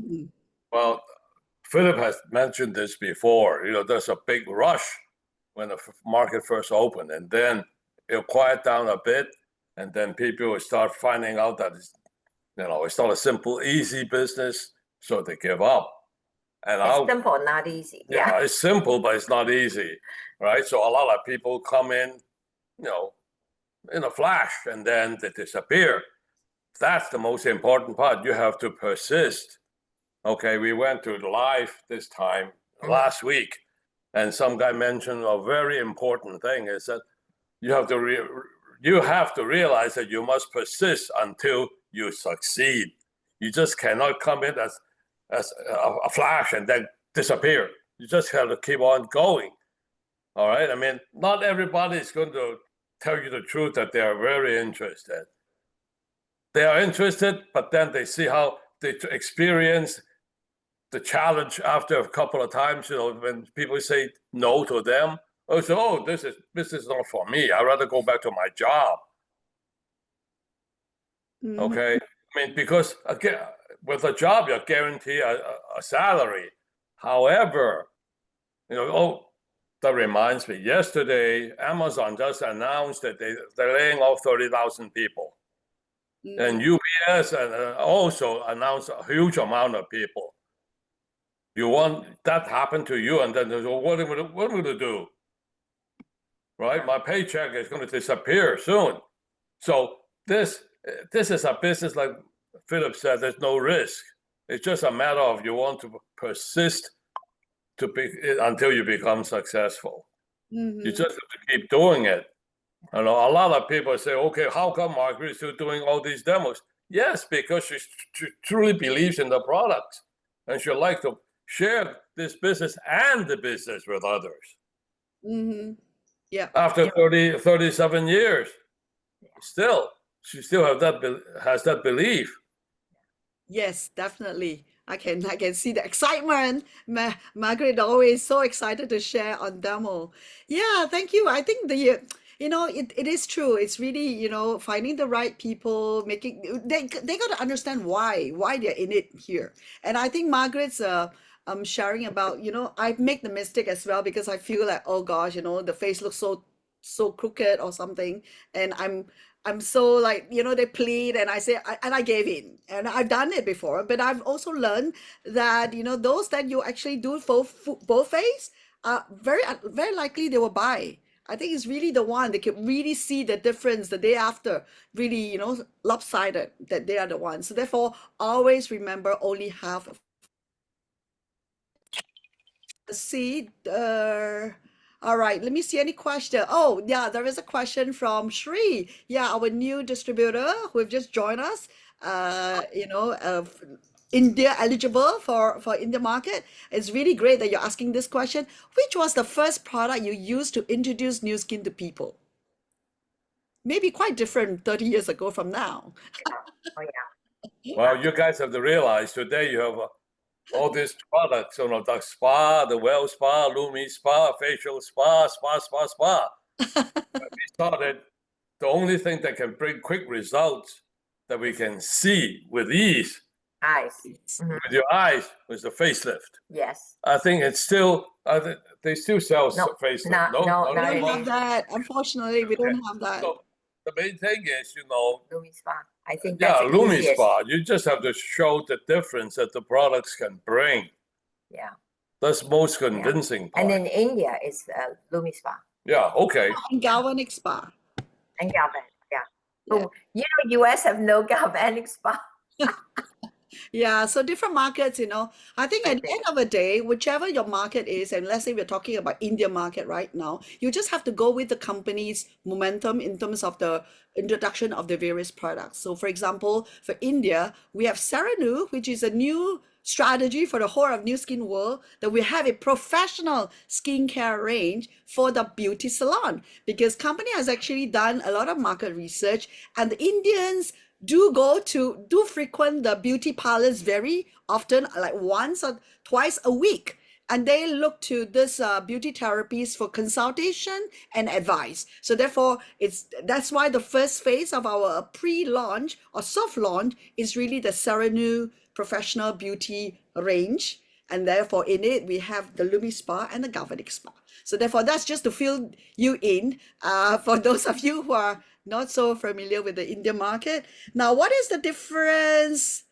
Philip has mentioned this before. There's a big rush when the market first opened, and then it'll quiet down a bit, and then people will start finding out that it's not a simple, easy business, so they give up. And it's simple, not easy. Yeah, it's simple, but it's not easy, right? So a lot of people come in, in a flash, and then they disappear. That's the most important part. You have to persist. Okay, we went to live this time last week, and some guy mentioned a very important thing is that you have to realize that you must persist until you succeed. You just cannot come in as a flash and then disappear. You just have to keep on going. All right. I mean, not everybody is going to tell you the truth that they are very interested. They are interested, but then they see how they experience the challenge after a couple of times. When people say no to them, this is not for me. I'd rather go back to my job. Okay. I mean, because again, with a job, you're guaranteed a salary. However, that reminds me, yesterday, Amazon just announced that they're laying off 30,000 people. And UPS also announced a huge amount of people. You want that happen to you, and then what am I going to do? Right? My paycheck is going to disappear soon. So this is a business, like Philip said, there's no risk. It's just a matter of you want to persist until you become successful. You just have to keep doing it. A lot of people say, okay, how come Margaret is still doing all these demos? Yes, because she truly believes in the product, and she'd like to share this business and the business with others. Yeah. After 37 years, she still has that belief. Yes, definitely. I can see the excitement. Margaret always so excited to share on demo. Yeah, thank you. I think it is true. It's really, finding the right people, they got to understand why they're in it here. And I think Margaret's sharing about, I make the mistake as well because I feel like, oh gosh, the face looks so crooked or something, and I'm so like, they plead and and I gave in, and I've done it before, but I've also learned that, those that you actually do both face, very likely they will buy. I think it's really the one they can really see the difference the day after, really, lopsided, that they are the ones. So therefore, always remember only half of. Let's see. All right, let me see any question. Oh, yeah, there is a question from Shri. Yeah, our new distributor who have just joined us. India eligible for India market. It's really great that you're asking this question. Which was the first product you used to introduce New Skin to people? Maybe quite different 30 years ago from now. Oh yeah. Well, you guys have to realize today you have all these products, the spa, the well spa, Lumi spa, facial spa, spa. We started, the only thing that can bring quick results that we can see with ease Eyes. with your eyes was the facelift. Yes. I think it's still, they still sell facelift. No, We don't anymore. have that. Unfortunately, we don't have that. So the main thing is, Lumi Spa. I think that's the Lumi easiest. Spa. You just have to show the difference that the products can bring. Yeah. That's most convincing part. And in India, it's Lumi Spa. Yeah, okay. And galvanic spa. And galvanic, yeah. Yeah. But, US have no galvanic spa. Yeah, so different markets, I think at the end of the day, whichever your market is, and let's say we're talking about India market right now, you just have to go with the company's momentum in terms of the introduction of the various products. So for example, for India, we have Serenu, which is a new strategy for the whole of New Skin world, that we have a professional skincare range for the beauty salon, because company has actually done a lot of market research, and the Indians do frequent the beauty parlors very often, like once or twice a week, and they look to this beauty therapies for consultation and advice. So therefore, that's why the first phase of our pre-launch or soft launch is really the Serenu professional beauty range, and therefore in it we have the Lumi Spa and the Galvanic Spa. So therefore, that's just to fill you in for those of you who are not so familiar with the Indian market. Now, what is the difference?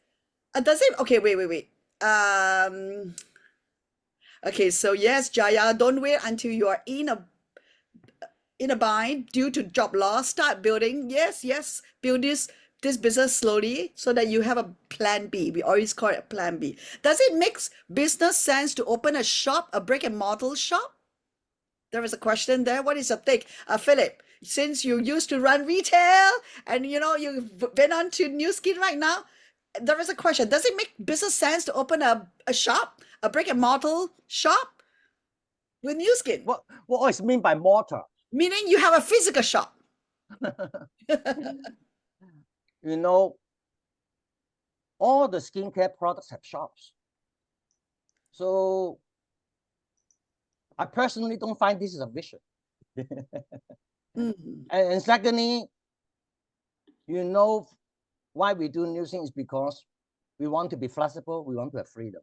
Does it? Okay, wait. Okay, so yes, Jaya, don't wait until you are in a bind due to job loss. Start building. Yes, build this business slowly so that you have a plan B. We always call it a plan B. Does it make business sense to open a shop, a brick and mortar shop? There is a question there. What is your take? Philip, since you used to run retail and you've been on to New Skin right now, there is a question. Does it make business sense to open a shop, a brick and mortar shop with New Skin? What is mean by mortar? Meaning you have a physical shop. All the skincare products have shops. So I personally don't find this is a vision. And secondly, why we do new things is because we want to be flexible, we want to have freedom.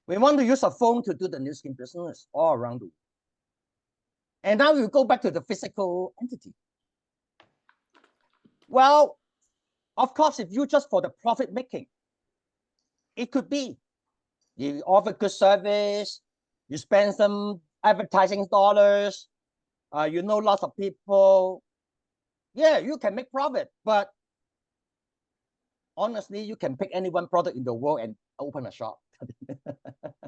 We want to use a phone to do the New Skin business all around the world. And now we go back to the physical entity. Well, of course, if you just for the profit making, it could be you offer good service, you spend some advertising dollars, lots of people. Yeah, you can make profit, but honestly, you can pick any one product in the world and open a shop.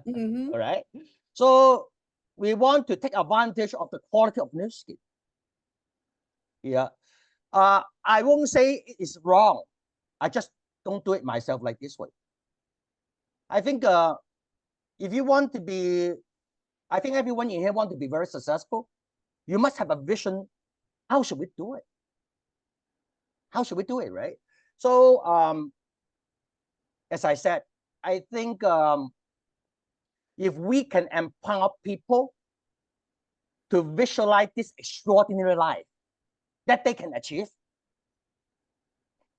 All right. So we want to take advantage of the quality of New Skin. Yeah. I won't say it is wrong. I just don't do it myself like this way. I think if you want to be, I think everyone in here want to be very successful. You must have a vision. How should we do it? How should we do it, right? So as I said, I think if we can empower people to visualize this extraordinary life that they can achieve,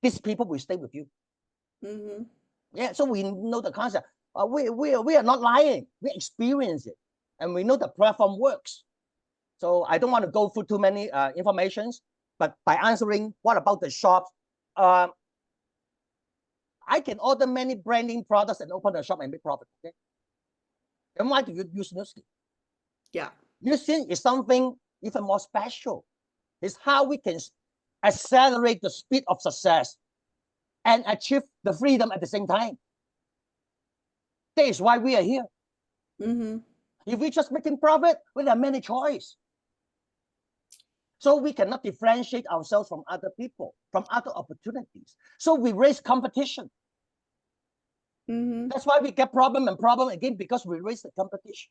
these people will stay with you. Mm-hmm. Yeah, so we know the concept. We are not lying. We experience it, and we know the platform works. So I don't want to go through too many informations, but by answering what about the shops, I can order many branding products and open a shop and make profit. Okay, then why do you use Nu Skin? Yeah. Nu Skin is something even more special. It's how we can accelerate the speed of success and achieve the freedom at the same time. That is why we are here. Mm-hmm. If we just making profit, we have many choices. So we cannot differentiate ourselves from other people, from other opportunities. So we raise competition. Mm-hmm. That's why we get problem and problem again, because we raise the competition.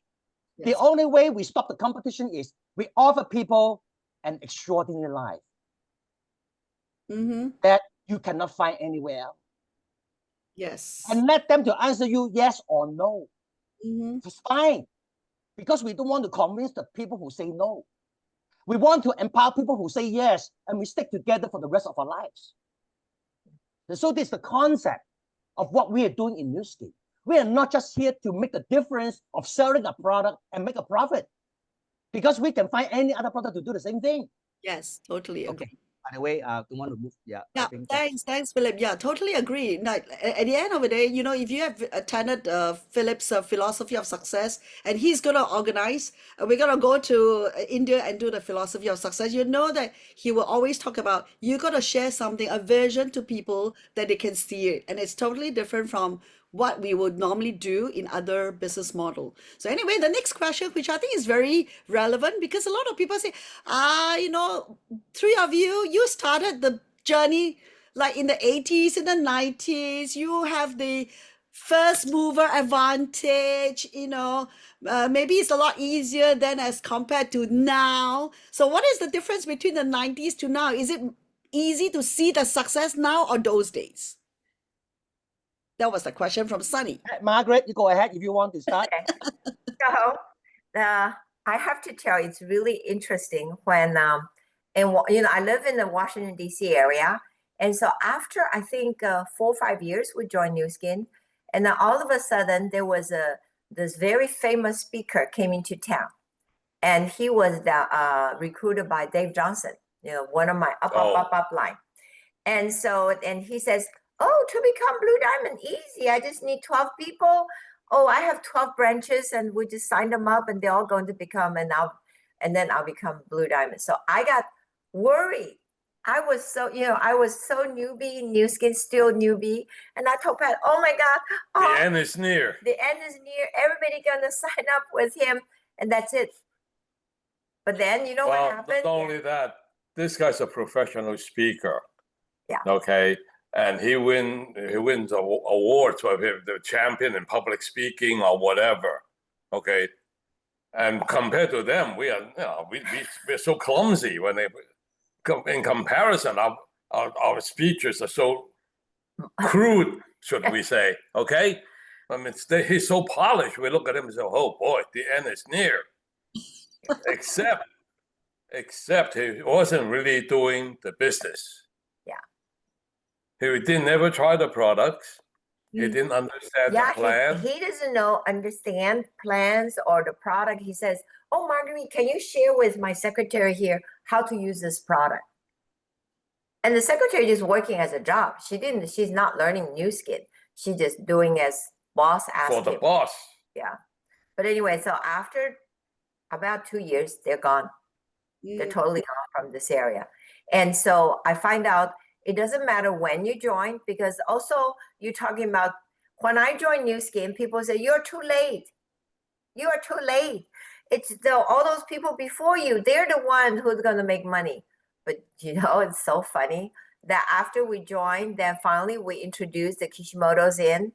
Yes. The only way we stop the competition is we offer people an extraordinary life Mm-hmm. that you cannot find anywhere else. Yes. And let them to answer you yes or no. Mm-hmm. It's fine, because we don't want to convince the people who say no. We want to empower people who say yes, and we stick together for the rest of our lives. And so this is the concept of what we are doing in Nu Skin. We are not just here to make the difference of selling a product and make a profit, because we can find any other product to do the same thing. Yes, totally agree. Okay. By the way, don't want to move. Yeah. Yeah, thanks, Philip. Yeah, totally agree. Like, at the end of the day, you know, if you have attended Philip's philosophy of success, and he's gonna organize, we're gonna go to India and do the philosophy of success. You know that he will always talk about you gotta share something, a vision to people that they can see it, and it's totally different from what we would normally do in other business model. So anyway, the next question, which I think is very relevant, because a lot of people say, you know, three of you started the journey like in the 80s, in the 90s, you have the first mover advantage, you know, maybe it's a lot easier than as compared to now. So what is the difference between the 90s to now? Is it easy to see the success now or those days? That was the question from Sunny. Margaret, you go ahead if you want to start. Okay. So I have to tell you, it's really interesting when, and you know, I live in the Washington, D.C. area. And so after, I think, 4 or 5 years, we joined Nu Skin. And then all of a sudden, there was this very famous speaker came into town. And he was recruited by Dave Johnson, you know, one of my up line. And so, and he says, oh, to become Blue Diamond, easy. I just need 12 people. Oh, I have 12 branches, and we just signed them up, and they're all going to become, and then I'll become Blue Diamond. So I got worried. I was so newbie, Nu Skin, still newbie. And I told Pat, oh my God. The end is near. The end is near. Everybody gonna sign up with him, and that's it. But then, you know what happened? Not only that, this guy's a professional speaker. Yeah. Okay. And he wins awards for the champion in public speaking or whatever. Okay. And compared to them, we're so clumsy when in comparison, our speeches are so crude, should we say? Okay. I mean, he's so polished. We look at him and say, "Oh boy, the end is near." Except he wasn't really doing the business. He didn't never try the products. He didn't understand the plan. He doesn't understand plans or the product. He says, oh, Marguerite, can you share with my secretary here how to use this product? And the secretary is working as a job. She's not learning Nu Skin. She's just doing as boss asked For the boss. Yeah. But anyway, so after about 2 years, they're gone. They're totally gone from this area. And so I find out it doesn't matter when you join, because also you're talking about when I joined Nu Skin, people say, you're too late. You are too late. It's all those people before you. They're the one who's going to make money. But, you know, it's so funny that after we joined, then finally we introduced the Kishimoto's in.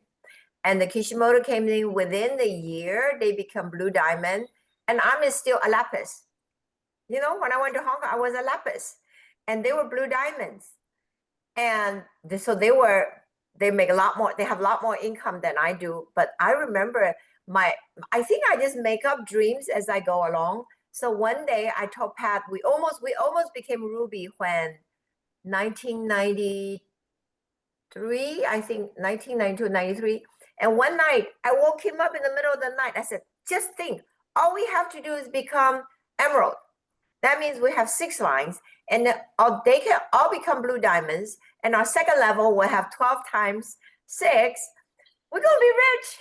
And the Kishimoto came in within the year. They become Blue Diamond. And I'm still a lapis. You know, when I went to Hong Kong, I was a lapis. And they were Blue Diamonds. And so they make a lot more, they have a lot more income than I do. But I remember I think I just make up dreams as I go along. So one day I told Pat, we almost became Ruby when 1993, I think 1992, 93. And one night I woke him up in the middle of the night. I said, just think, all we have to do is become Emerald. That means we have 6 lines, and they can all become blue diamonds. And our second level will have 12 times 6. We're gonna be rich.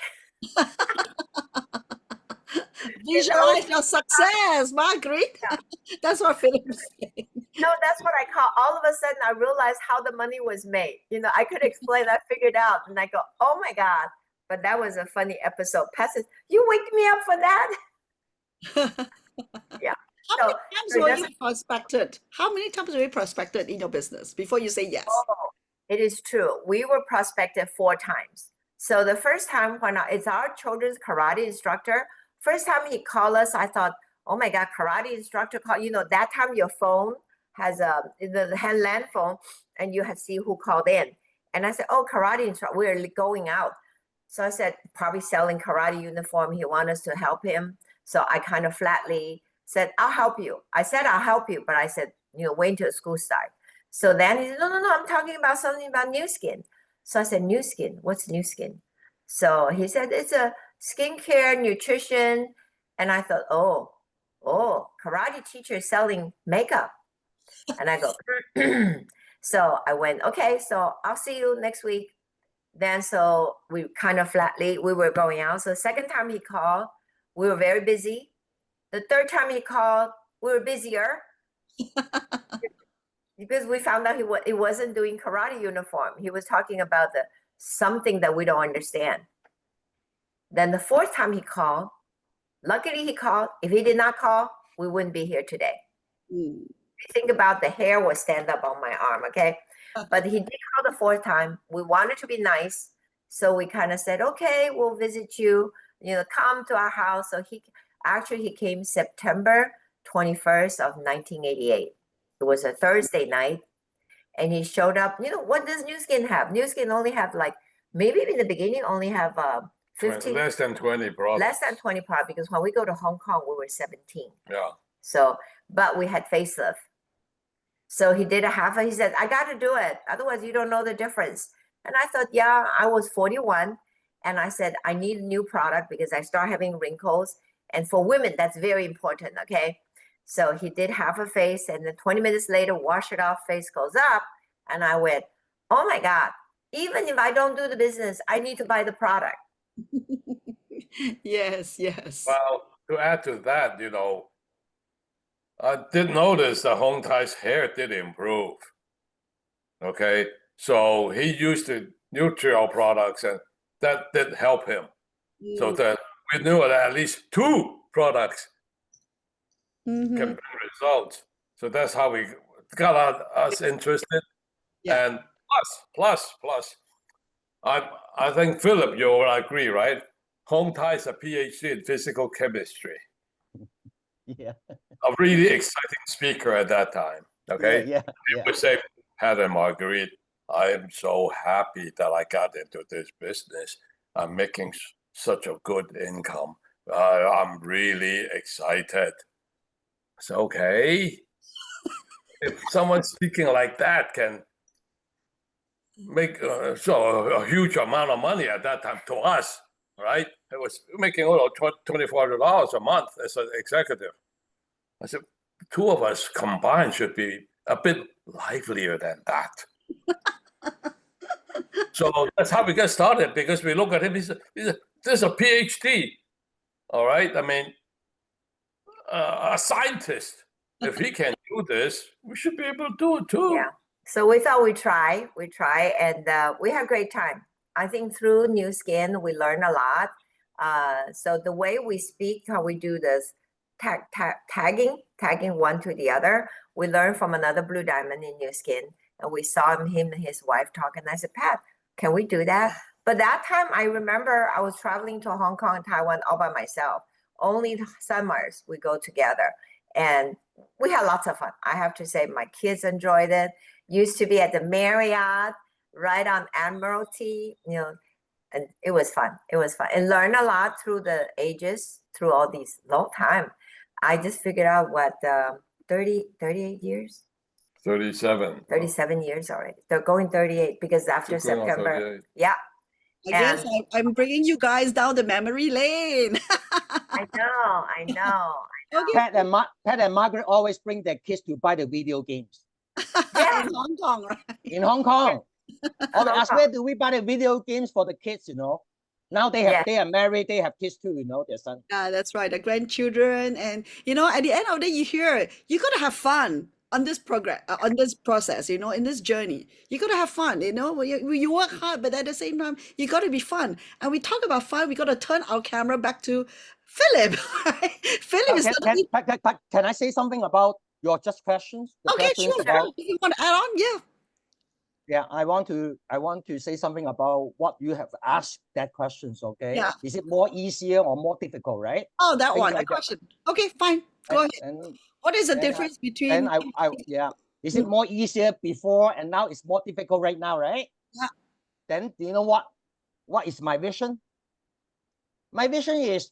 Visualize your success, Marguerite. Yeah. That's what Philip is saying. No, that's what I call. All of a sudden, I realized how the money was made. I could explain. I figured out, and I go, "Oh my god!" But that was a funny episode. Pat says, "You wake me up for that." Yeah. How So, many times so were that's- you prospected? How many times were you prospected in your business before you say yes? Oh, it is true. We were prospected 4 times. So the first time when it's our children's karate instructor, first time he called us, I thought, oh my God, karate instructor call. That time your phone has the land phone, and you have see who called in. And I said, oh, karate instructor, we're going out. So I said, probably selling karate uniform. He wanted us to help him. So I kind of flatly said, I'll help you. I said, I'll help you. But I said, wait until school start. So then he said, no, I'm talking about something about new skin. So I said, new skin, what's new skin? So he said, it's a skincare, nutrition. And I thought, oh, karate teacher selling makeup. And I go, so I went, okay, so I'll see you next week. Then so we kind of flatly, we were going out. So the second time he called, we were very busy. The third time he called, we were busier. Because we found out he wasn't doing karate uniform. He was talking about something that we don't understand. Then the fourth time he called, luckily he called. If he did not call, we wouldn't be here today. Think about the hair will stand up on my arm, okay? But he did call the fourth time. We wanted to be nice. So we kind of said, okay, we'll visit you, come to our house. So he came September 21st of 1988. It was a Thursday night, and he showed up. What does New Skin have? New Skin only have maybe in the beginning only have 15. Less than 20 products. Less than 20 products, because when we go to Hong Kong, we were 17. Yeah. So, but we had facelift. So he did he said, I got to do it. Otherwise, you don't know the difference. And I thought, yeah, I was 41. And I said, I need a new product because I start having wrinkles. And for women, that's very important, okay? So he did half a face, and then 20 minutes later, wash it off, face goes up. And I went, oh my God, even if I don't do the business, I need to buy the product. Yes. Well, to add to that, I did notice that Hong Tai's hair did improve. Okay, so he used the Nutriol products, and that did help him. So that we knew that at least 2 products can bring results. So that's how we got us interested. Yeah. And plus, I think Philip, you will agree, right? Hong Tai is a PhD in physical chemistry. Yeah. A really exciting speaker at that time. Okay. Yeah. I would say, Pat and Marguerite, I am so happy that I got into this business. I'm making such a good income. I'm really excited. It's okay. If someone speaking like that can make a huge amount of money at that time to us, right? It was making $2,400 a month as an executive. I said, 2 of us combined should be a bit livelier than that. So that's how we got started, because we look at him, he's a PhD, all right? I mean, a scientist. If he can do this, we should be able to do it too. Yeah. So we thought we'd try, and we had a great time. I think through New Skin, we learned a lot. So the way we speak, how we do this tagging one to the other, we learned from another Blue Diamond in New Skin. And we saw him and his wife talking. I said, Pat, can we do that? But that time, I remember I was traveling to Hong Kong and Taiwan all by myself. Only summers we go together. And we had lots of fun. I have to say, my kids enjoyed it. Used to be at the Marriott, right on Admiralty, and it was fun. And learn a lot through the ages, through all these long time. I just figured out what 38 years, 37. 37 years already. They're going 38 because after Still going on September, 38. yeah. I guess And I'm bringing you guys down the memory lane. I know. Okay, Pat and Margaret always bring their kids to buy the video games Yeah, in Hong Kong, right? in Hong Kong. Always Hong ask Kong. where do we buy the video games for the kids, you know. Now they Yeah. are married, they have kids too, you know, their son. Yeah, that's right. The grandchildren, and at the end of the day, you gotta have fun on this progress, on this process. In this journey, you gotta have fun. You work hard, but at the same time, you gotta be fun. And we talk about fun. We gotta turn our camera back to Philip. Right? Philip is suddenly Can I say something about your just questions? The okay. questions Sure. about If you want to add on, yeah. yeah, I want to say something about what you have asked that questions, okay? Yeah. Is it more easier or more difficult, right? Oh, that Things one. like That that. question. Okay, fine. Go ahead. And What is the and difference and between? yeah. Is it more easier before and now it's more difficult right now, right? Yeah. Then do you know what? What is my vision? My vision is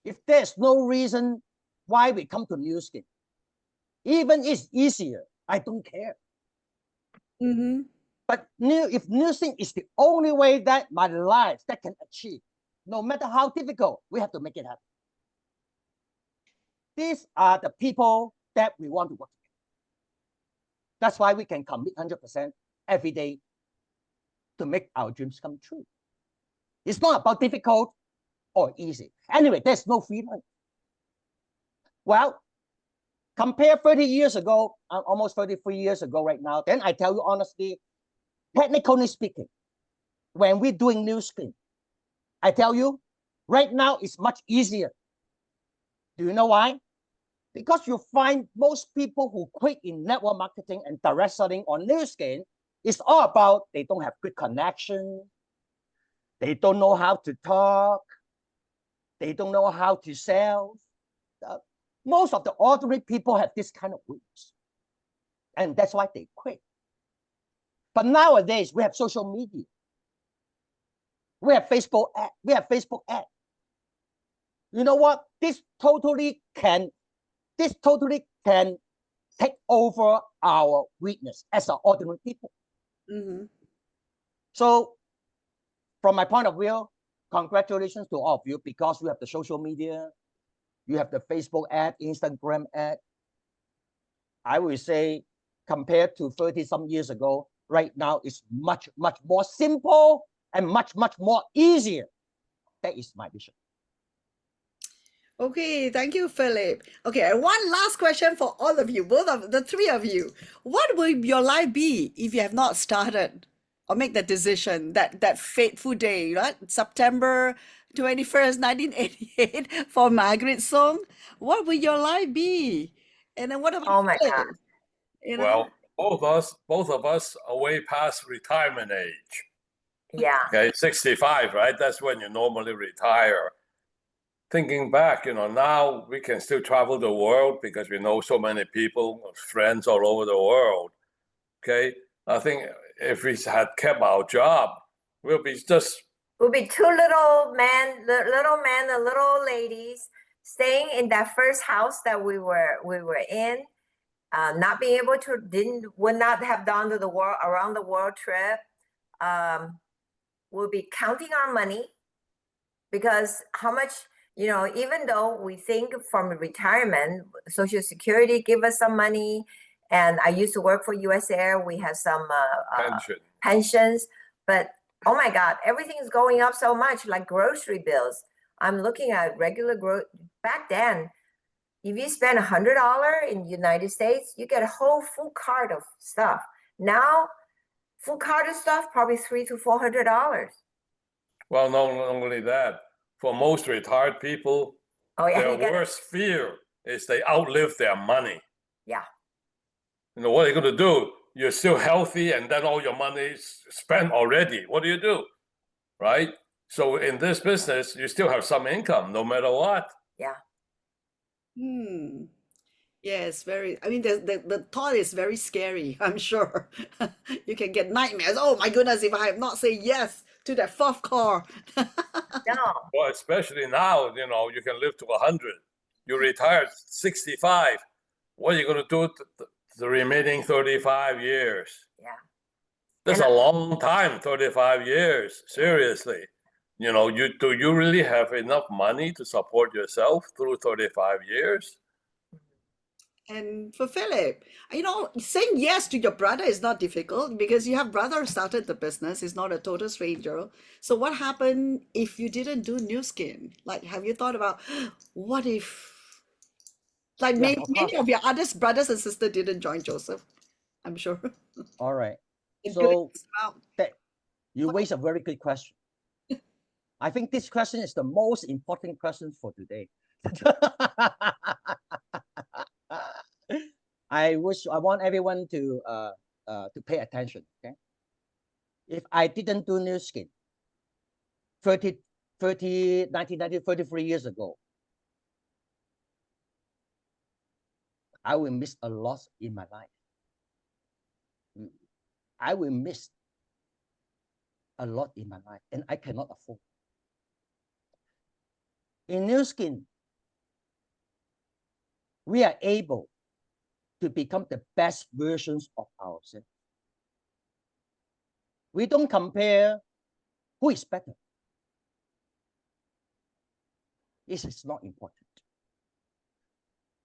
if there's no reason why we come to New Skin, even it's easier, I don't care. Mm-hmm. But if New Skin is the only way that my life that can achieve, no matter how difficult, we have to make it happen. These are the people that we want to work with. That's why we can commit 100% every day to make our dreams come true. It's not about difficult or easy. Anyway, there's no free lunch. Well, compare 30 years ago, almost 33 years ago right now, then I tell you honestly, technically speaking, when we're doing New Skin, I tell you, right now it's much easier. Do you know why? Because you find most people who quit in network marketing and direct selling on New Skin, it's all about they don't have good connection, they don't know how to talk, they don't know how to sell. Most of the ordinary people have this kind of weakness, and that's why they quit. But nowadays we have social media, we have Facebook ad. You know what? This totally can take over our weakness as an ordinary people. Mm-hmm. So, from my point of view, congratulations to all of you because you have the social media, you have the Facebook ad, Instagram ad. I will say, compared to 30 some years ago, right now it's much more simple and much more easier. That is my vision. Okay, thank you, Philip. Okay, and one last question for all of you, both of the three of you. What will your life be if you have not started or make that decision, that fateful day, right? September 21st, 1988 for Marguerite Sung. What will your life be? And then what about Oh my Philip? God. You know? Well, both of us are way past retirement age. Yeah. Okay, 65, right? That's when you normally retire. Thinking back, now we can still travel the world because we know so many people, friends all over the world. Okay, I think if we had kept our job, we'll be two little men and little ladies staying in that first house that we were in, not being able to would not have done to the world around the world trip. We'll be counting our money because how much, even though we think from retirement, Social Security give us some money, and I used to work for US Air, we have some pensions, but oh my God, everything is going up so much, like grocery bills. I'm looking at regular back then, if you spend $100 in the United States, you get a whole full cart of stuff. Now, full cart of stuff, probably $300 to $400. Well, not only that, for most retired people, their worst fear is they outlive their money. Yeah. What are you going to do? You're still healthy and then all your money is spent already. What do you do? Right? So in this business, you still have some income no matter what. Yeah. Yes, I mean, the thought is very scary, I'm sure. You can get nightmares. Oh my goodness, if I have not said yes to that fourth core. No. Well, especially now, you know, you can live to 100. You retired 65. What are you going to do the remaining 35 years? Yeah. That's And a long time, 35 years. Seriously. You know, do you really have enough money to support yourself through 35 years? And for Philip, you know, saying yes to your brother is not difficult because you have brother started the business. He's not a total stranger. So what happened if you didn't do New Skin? Like, have you thought about what if, like, Yeah, of many course. of your other brothers and sisters didn't join Joseph? I'm sure. All right. The So grace amount. that you raise a very good question. I think this question is the most important question for today. I want everyone to pay attention. Okay, if I didn't do New Skin 33 years ago, I will miss a lot in my life. I will miss a lot in my life, and I cannot afford. In New Skin, we are able to become the best versions of ourselves. We don't compare who is better. This is not important.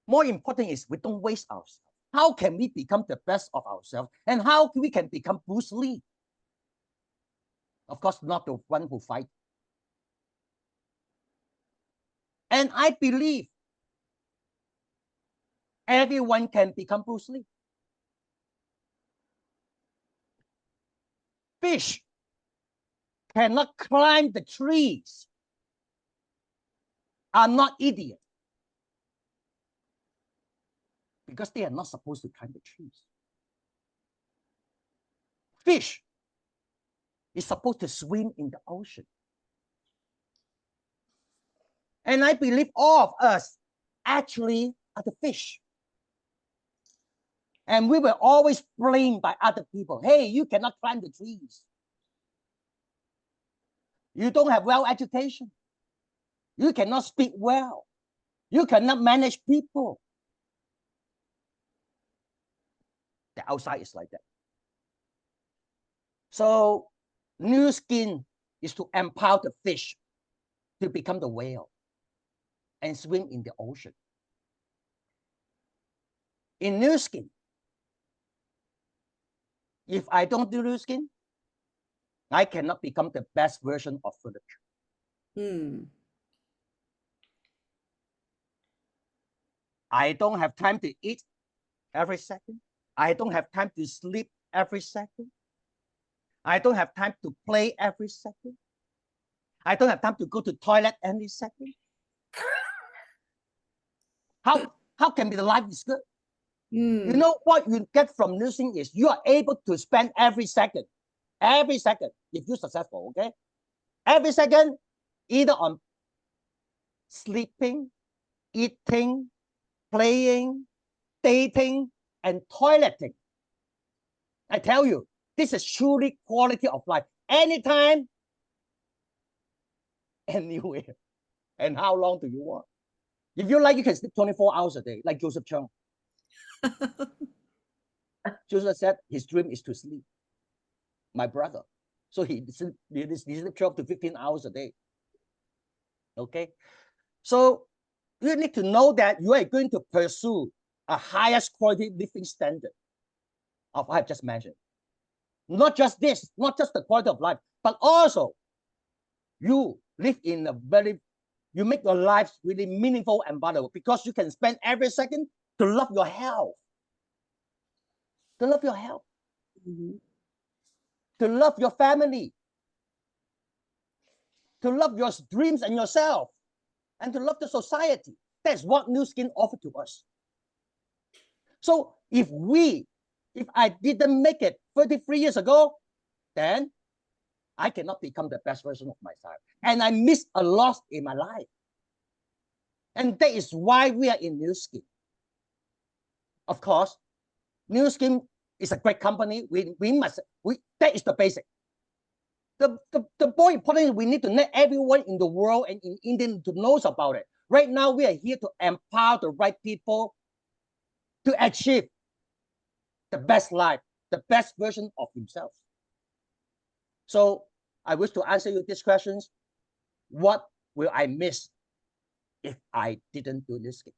More important is we don't waste ourselves. How can we become the best of ourselves? And how we can become Bruce Lee? Of course, not the one who fight. And I believe everyone can become Bruce Lee. Fish cannot climb the trees. I'm not idiot. Because they are not supposed to climb the trees. Fish is supposed to swim in the ocean. And I believe all of us actually are the fish. And we were always blamed by other people. Hey, you cannot climb the trees. You don't have well education. You cannot speak well. You cannot manage people. The outside is like that. So New Skin is to empower the fish to become the whale and swim in the ocean. In New Skin, if I don't do New Skin, I cannot become the best version of Philip Cheung. I don't have time to eat every second. I don't have time to sleep every second. I don't have time to play every second. I don't have time to go to the toilet any second. How can be the life is good? You know what you get from New Skin is you are able to spend every second, if you're successful, okay? Every second, either on sleeping, eating, playing, dating, and toileting. I tell you, this is truly quality of life. Anytime, anywhere. And how long do you want? If you like, you can sleep 24 hours a day, like Joseph Cheung. Joseph said his dream is to sleep. My brother. So he sleep 12 to 15 hours a day. Okay? So you need to know that you are going to pursue a highest quality living standard of what I've just mentioned. Not just this, not just the quality of life, but also you live in you make your life really meaningful and valuable because you can spend every second to love your health. To love your health. To love your family. To love your dreams and yourself. And to love the society. That's what New Skin offered to us. So if I didn't make it 33 years ago, then I cannot become the best version of myself. And I missed a lot in my life. And that is why we are in New Skin. Of course, New Skin is a great company. That is the basic. The more important, we need to let everyone in the world and in India to knows about it. Right now, we are here to empower the right people to achieve the best life, the best version of himself. So I wish to answer you these questions. What will I miss if I didn't do this game?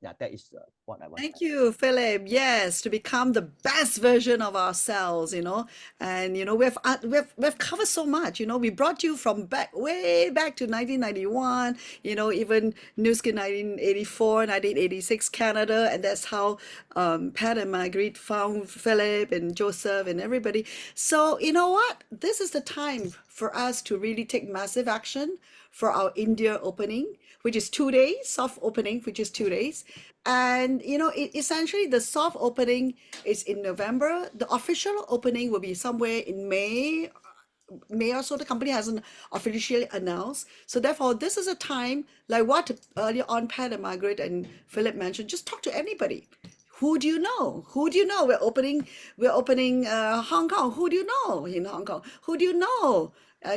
Yeah, that is what I want. Thank you, Philip. Yes, to become the best version of ourselves, and we've covered so much. We brought you from way back to 1991. Even New Skin 1984, 1986 Canada, and that's how Pat and Marguerite found Philip and Joseph and everybody. So you know what? This is the time for us to really take massive action for our India opening, which is 2 days, soft opening, which is 2 days. And essentially the soft opening is in November. The official opening will be somewhere in May or so. The company hasn't officially announced. So therefore, this is a time, like what earlier on Pat and Margaret and Philip mentioned, just talk to anybody. Who do you know? Who do you know? We're opening Hong Kong. Who do you know in Hong Kong? Who do you know?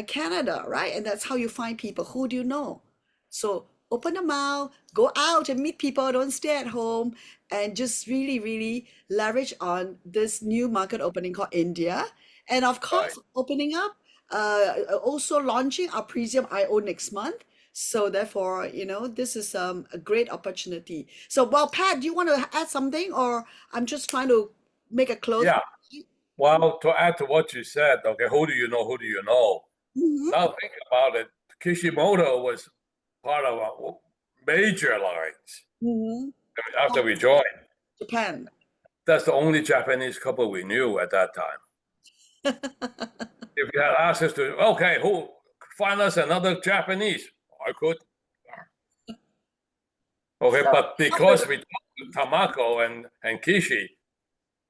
Canada, right? And that's how you find people. Who do you know? So open the mouth, go out and meet people, don't stay at home, and just really, really leverage on this new market opening called India. And of course, opening up, also launching our Presium IO next month. So therefore, this is a great opportunity. So, well, Pat, do you want to add something, or I'm just trying to make a close? Yeah. Well, to add to what you said, okay, who do you know? Who do you know? Mhm. Now think about it. Kishimoto was part of a major alliance Mhm. after we joined. Japan. That's the only Japanese couple we knew at that time. If you had asked us to, okay, who find us another Japanese? I could. Okay, So- but because we talked to Tamako and Kishi,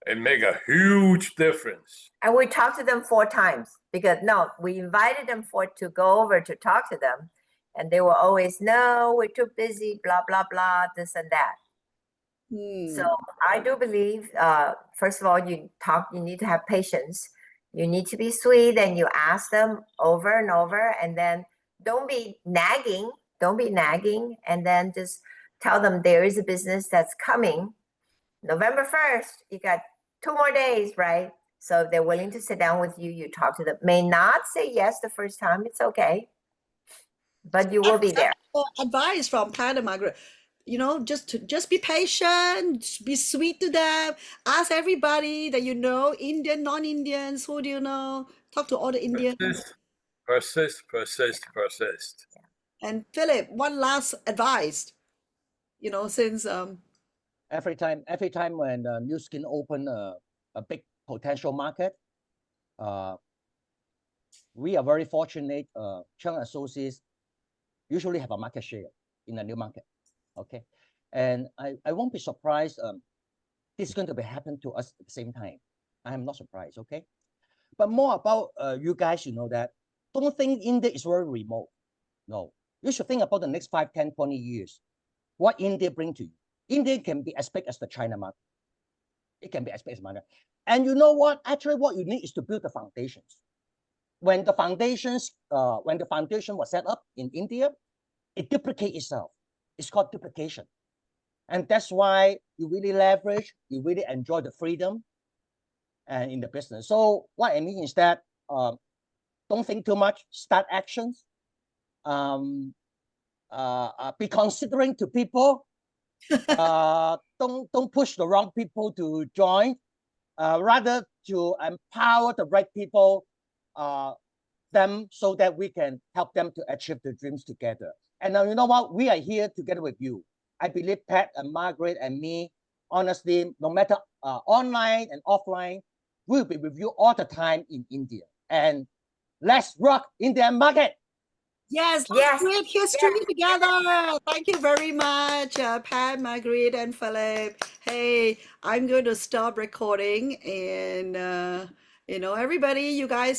it make a huge difference. And we talked to them 4 times because we invited them to go over to talk to them. And they were always, no, we're too busy, blah, blah, blah, this and that. So I do believe, first of all, you need to have patience. You need to be sweet and you ask them over and over, and then don't be nagging. And then just tell them there is a business that's coming. November 1st, you got 2 more days, right? So if they're willing to sit down with you, you talk to them. May not say yes the first time, it's okay. But you will be there. Advice from Pat and Margaret. Just be patient, be sweet to them. Ask everybody that you know, Indian, non-Indians, who do you know? Talk to all the Indians. Persist. And Philip, one last advice, since Every time when New Skin open a big potential market, we are very fortunate. Cheung Associates usually have a market share in a new market. Okay, and I won't be surprised. This is going to be happen to us at the same time. I am not surprised. Okay, but more about you guys. That don't think India is very remote. No, you should think about the next 5, 10, 20 years. What India bring to you? India can be as big as the China market. It can be as big as market. And you know what? Actually, what you need is to build the foundations. When the foundation was set up in India, it duplicates itself. It's called duplication. And that's why you really leverage, you really enjoy the freedom and in the business. So what I mean is that don't think too much, start actions. Be considering to people. Don't push the wrong people to join. Rather to empower the right people, them so that we can help them to achieve their dreams together. And now you know what? We are here together with you. I believe Pat and Margaret and me, honestly, no matter online and offline, we'll be with you all the time in India. And let's rock Indian market. Yes, let's create history together. Thank you very much, Pat, Marguerite, and Philip. Hey, I'm going to stop recording, and everybody, you guys